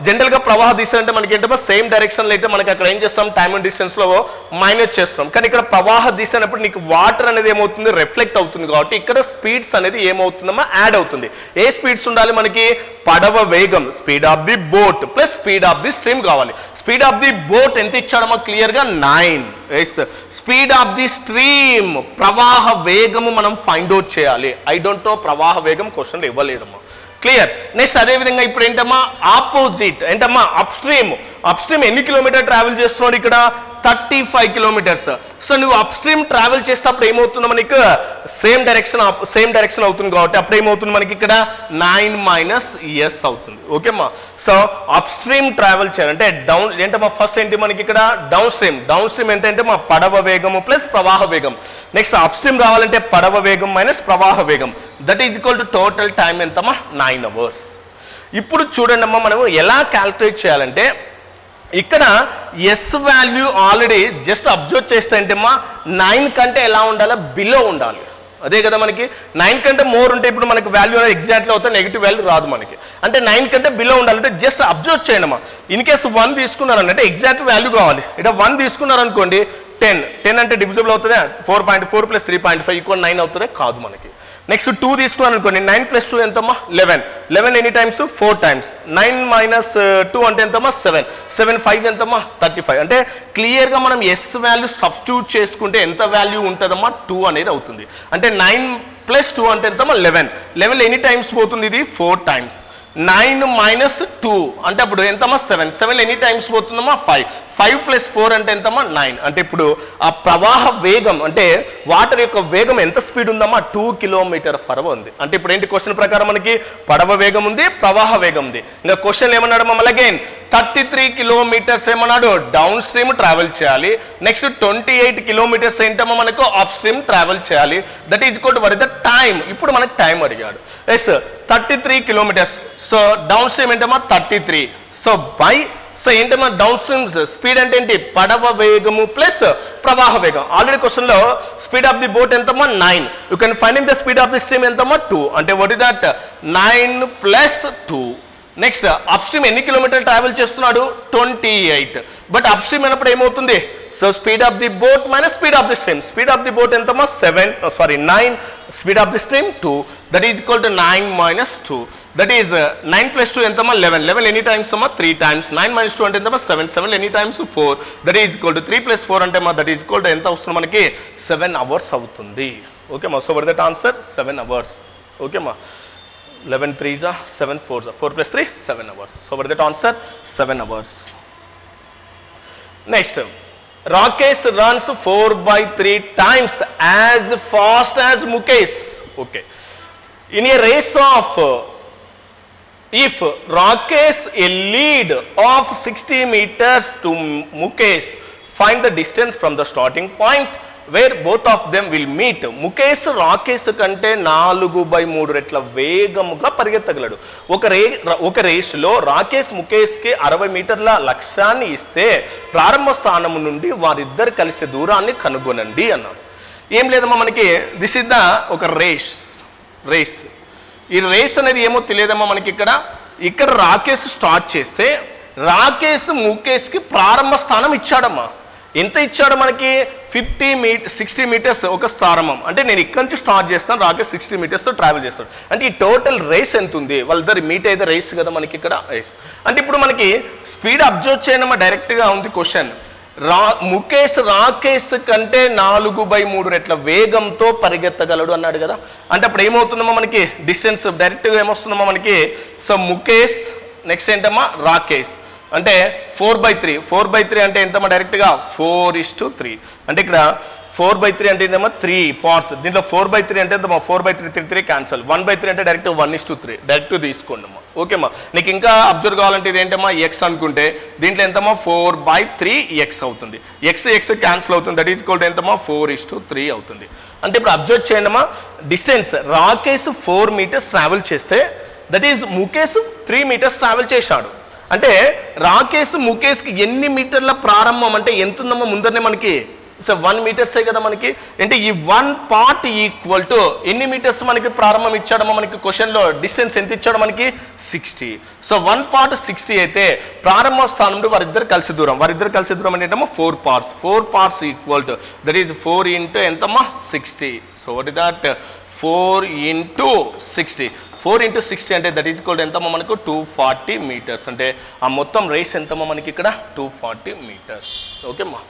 జనరల్గా ప్రవాహ దిశ అంటే మనకి ఏంటమ్మా సేమ్ డైరెక్షన్లో అయితే మనకి అక్కడ ఏం చేస్తాం టైమ్ అండ్ డిస్టెన్స్లో మైనస్ చేస్తాం. కానీ ఇక్కడ ప్రవాహ దిశ అన్నప్పుడు నీకు వాటర్ అనేది ఏమవుతుంది రిఫ్లెక్ట్ అవుతుంది కాబట్టి ఇక్కడ స్పీడ్స్ అనేది ఏమవుతుందమ్మా యాడ్ అవుతుంది. ఏ స్పీడ్స్ ఉండాలి మనకి పడవ వేగం speed of the boat plus speed of the stream కావాలి. స్పీడ్ ఆఫ్ ది బోట్ ఎంత ఇచ్చాడమ్మా క్లియర్గా 9. స్పీడ్ ఆఫ్ ది స్ట్రీమ్ ప్రవాహ వేగము మనం ఫైండ్ అవుట్ చేయాలి. ఐ డోంట్ నో ప్రవాహ వేగం క్వశ్చన్ ఇవ్వలేదమ్మా. క్లియర్. నెక్స్ట్ అదే విధంగా ఇప్పుడు ఏంటమ్మా ఆపోజిట్ ఏంటమ్మా అప్ స్ట్రీమ్ ఎన్ని కిలోమీటర్ ట్రావెల్ చేస్తున్నాడు ఇక్కడ 35 కిలోమీటర్స్. సో నువ్వు అప్ స్ట్రీమ్ ట్రావెల్ చేసేటప్పుడు ఏమవుతుందో మనకి సేమ్ డైరెక్షన్ అవుతుంది కాబట్టి అప్పుడు ఏమవుతుంది మనకి ఇక్కడ 9 - s అవుతుంది. ఓకేమ్మా, సో అప్ స్ట్రీమ్ ట్రావెల్ చేయాలంటే డౌన్ ఏంటమ్మా ఫస్ట్ ఏంటి మనకి ఇక్కడ డౌన్ స్ట్రీమ్ ఎంత అంటే మా పడవ వేగము ప్లస్ ప్రవాహ వేగం. నెక్స్ట్ అప్ స్ట్రీమ్ రావాలంటే పడవ వేగం మైనస్ ప్రవాహ వేగం, that is equal to total time ఎంతమ్మా 9 అవర్స్. ఇప్పుడు చూడండి అమ్మా మనం ఎలా క్యాల్కులేట్ చేయాలంటే ఇక్కడ S value already just observe చేస్తే ఏంటమ్మా 9 కంటే ఎలా ఉండాలి బిలో ఉండాలి. అదే కదా మనకి 9 కంటే మోర్ ఉంటే ఇప్పుడు మనకి వాల్యూ ఎగ్జాక్ట్లీ అవుతా నెగిటివ్ వాల్యూ రాదు మనకి. అంటే 9 కంటే బిలో ఉండాలంటే జస్ట్ అబ్జర్వ్ చేయండి అమ్మా. ఇన్ కేసు 1 తీసుకున్నారంటే ఎగ్జాక్ట్ వాల్యూ కావాలి. ఇక్కడ 1 తీసుకున్నారనుకోండి 10 అంటే డివిజిబుల్ అవుతుందా 4.4 + 3.5 = 9 అవుతుందా కాదు మనకి. నెక్స్ట్ 2 తీసుకున్నాను అనుకోండి 9 + 2 ఎంతమ్మా 11 ఎన్ని టైమ్స్ 4 టైమ్స్ 9 - 2 అంటే ఎంతమ్మా 7 5 ఎంతమ్మా 35. అంటే క్లియర్గా మనం ఎస్ వాల్యూ సబ్స్టిట్యూట్ చేసుకుంటే ఎంత వాల్యూ ఉంటుందమ్మా 2 అనేది అవుతుంది. అంటే 9 + 2 అంటే ఎంతమ్మా 11 ఎన్ని టైమ్స్ పోతుంది ఇది 4 టైమ్స్. 9 - 2 అంటే అప్పుడు ఎంతమ్మా 7 ఎన్ని టైమ్స్ పోతుందమ్మా 5 + 4 అంటే ఎంతమ్మా 9. అంటే ఇప్పుడు ఆ ప్రవాహ వేగం అంటే వాటర్ యొక్క వేగం ఎంత స్పీడ్ ఉందమ్మా 2 km/h ఉంది. అంటే ఇప్పుడు ఏంటి క్వశ్చన్ ప్రకారం మనకి పడవ వేగం ఉంది ప్రవాహ వేగం ఉంది. ఇంకా క్వశ్చన్ ఏమన్నాడు మమ్మల్ని అగైన్ 33 కిలోమీటర్స్ ఏమన్నాడు డౌన్ స్ట్రీమ్ ట్రావెల్ చేయాలి. నెక్స్ట్ 28 కిలోమీటర్స్ ఏంటమ్మా మనకు అప్ స్ట్రీమ్ ట్రావెల్ చేయాలి. That is equal to what is the time. ఇప్పుడు మనకి టైం అడిగాడు. Yes 33 kilometres. So down stream ఏంటమ్మా 33. సో బై సో ఏంటమ్మా డౌన్ స్ట్రీమ్స్ స్పీడ్ అంటే ఏంటి పడవ వేగము ప్లస్ ప్రవాహ వేగం. ఆల్రెడీ క్వశ్చన్ లో స్పీడ్ ఆఫ్ ది బోట్ ఎంతమ్మా 9. You can find the speed of the stream ఎంతమ్మా 2. అంటే what is that 9 + 2. Next up stream ఎన్ని కిలోమీటర్లు ట్రావెల్ చేస్తున్నాడు 28. బట్ అప్ స్ట్రీమ్ అన్నప్పుడు ఏమవుతుంది so speed of the boat minus speed of the stream. Speed of the boat ఎంతమ్మా 9, speed of the stream 2, that is equal to 9 - 2. That is 9 + 2 ఎంతమ్మా 11 ఎన్ని times అమ్మా 3 times. 9 - 2 అంటే ఎంతమ్మా 7 ఎన్ని times 4, that is equal to 3 + 4 అంటే మా that is equal to ఎంత వస్తుంది మనకి 7 అవర్స్ అవుతుంది. ఓకేమ్మా, so were that answer 7 hours. ఓకేమ్మా, 11 3s are 7 4s are 4 + 3 7 hours. So what is that answer 7 hours. Next, Rakesh runs 4/3 times as fast as Mukesh. Okay, in a race of if Rakesh a lead of 60 meters to Mukesh, find the distance from the starting point where both of them will meet. Mukesh Rakesh కంటే 4/3 రెట్ల వేగముగా పరిగెత్తగలడు. ఒక రేసులో రాకేష్ ముఖేష్కి 60 మీటర్ల లక్ష్యాన్ని ఇస్తే ప్రారంభ స్థానం నుండి వారిద్దరు కలిసే దూరాన్ని కనుగొనండి అన్నాడు. ఏం లేదమ్మా మనకి దిస్ ఇస్ ద ఒక రేస్. ఈ రేస్ అనేది ఏమో తెలియదమ్మా మనకి ఇక్కడ రాకేష్ స్టార్ట్ చేస్తే రాకేష్ ముఖేష్కి ప్రారంభ స్థానం ఇచ్చాడమ్మా. ఎంత ఇచ్చాడు మనకి 60 మీటర్స్ ఒక స్థానం. అంటే నేను ఇక్కడ నుంచి స్టార్ట్ చేస్తాను, రాకేష్ 60 మీటర్స్తో ట్రావెల్ చేస్తాడు. అంటే ఈ టోటల్ రేస్ ఎంత ఉంది వాళ్ళిద్దరు మీట్ అయితే రేస్ కదా మనకి ఇక్కడ రేస్. అంటే ఇప్పుడు మనకి స్పీడ్ అబ్జర్వ్ చేయడమా డైరెక్ట్గా ఉంది క్వశ్చన్. ముఖేష్ రాకేష్ కంటే 4/3 రెట్ల వేగంతో పరిగెత్తగలడు అన్నాడు కదా. అంటే అప్పుడు ఏమవుతుందమ్మా మనకి డిస్టెన్స్ డైరెక్ట్గా ఏమొస్తుందమ్మా మనకి సో ముఖేష్ నెక్స్ట్ ఏంటమ్మా రాకేష్ అంటే 4/3 అంటే ఎంతమ్మా డైరెక్ట్గా 4:3 అంటే ఇక్కడ 4/3 అంటే ఏంటమ్మా 3 పార్ట్స్. దీంట్లో 4/3 అంటే ఎంతమ్మా 4/3 3 క్యాన్సల్. 1/3 అంటే డైరెక్ట్ 1:3 డైరెక్ట్ తీసుకోండి అమ్మా. ఓకేమ్మా. నీకు ఇంకా అబ్జర్వ్ కావాలంటే ఇది ఏంటమ్మా ఎక్స్ అనుకుంటే దీంట్లో ఎంతమ్మా 4/3 ఎక్స్ అవుతుంది. ఎక్స్ క్యాన్సిల్ అవుతుంది. దట్ ఈస్ ఈక్వల్ టు ఎంతమ్మా 4:3 అవుతుంది. అంటే ఇప్పుడు అబ్జర్వ్ చేయండి అమ్మా, డిస్టెన్స్ రాకేష్ 4 మీటర్స్ ట్రావెల్ చేస్తే that is Mukesh 3 metres travel చేశాడు. అంటే రాకేష్ ముఖేష్కి ఎన్ని మీటర్ల ప్రారంభం అంటే ఎంత ఉందమ్మా ముందరనే మనకి 1 మీటర్సే కదా మనకి. అంటే ఈ 1 పార్ట్ ఈక్వల్ టు ఎన్ని మీటర్స్ మనకి ప్రారంభం ఇచ్చాడమ్మా మనకి క్వశ్చన్లో డిస్టెన్స్ ఎంత ఇచ్చాడు మనకి 60. సో 1 పార్ట్ 60 అయితే ప్రారంభ స్థానం నుండి వారిద్దరు కలిసి దూరం అంటే ఏంటమ్మా 4 parts equal to that is 4 into ఎంతమ్మా 60. So what is that 4 into 60. 4 into 60 అంటే దట్ ఈజ్ ఈక్వల్ ఎంతమ్మా మనకు 240 మీటర్స్. అంటే ఆ మొత్తం రేస్ ఎంతమ్మా మనకి ఇక్కడ 240 మీటర్స్. ఓకేమ్మా.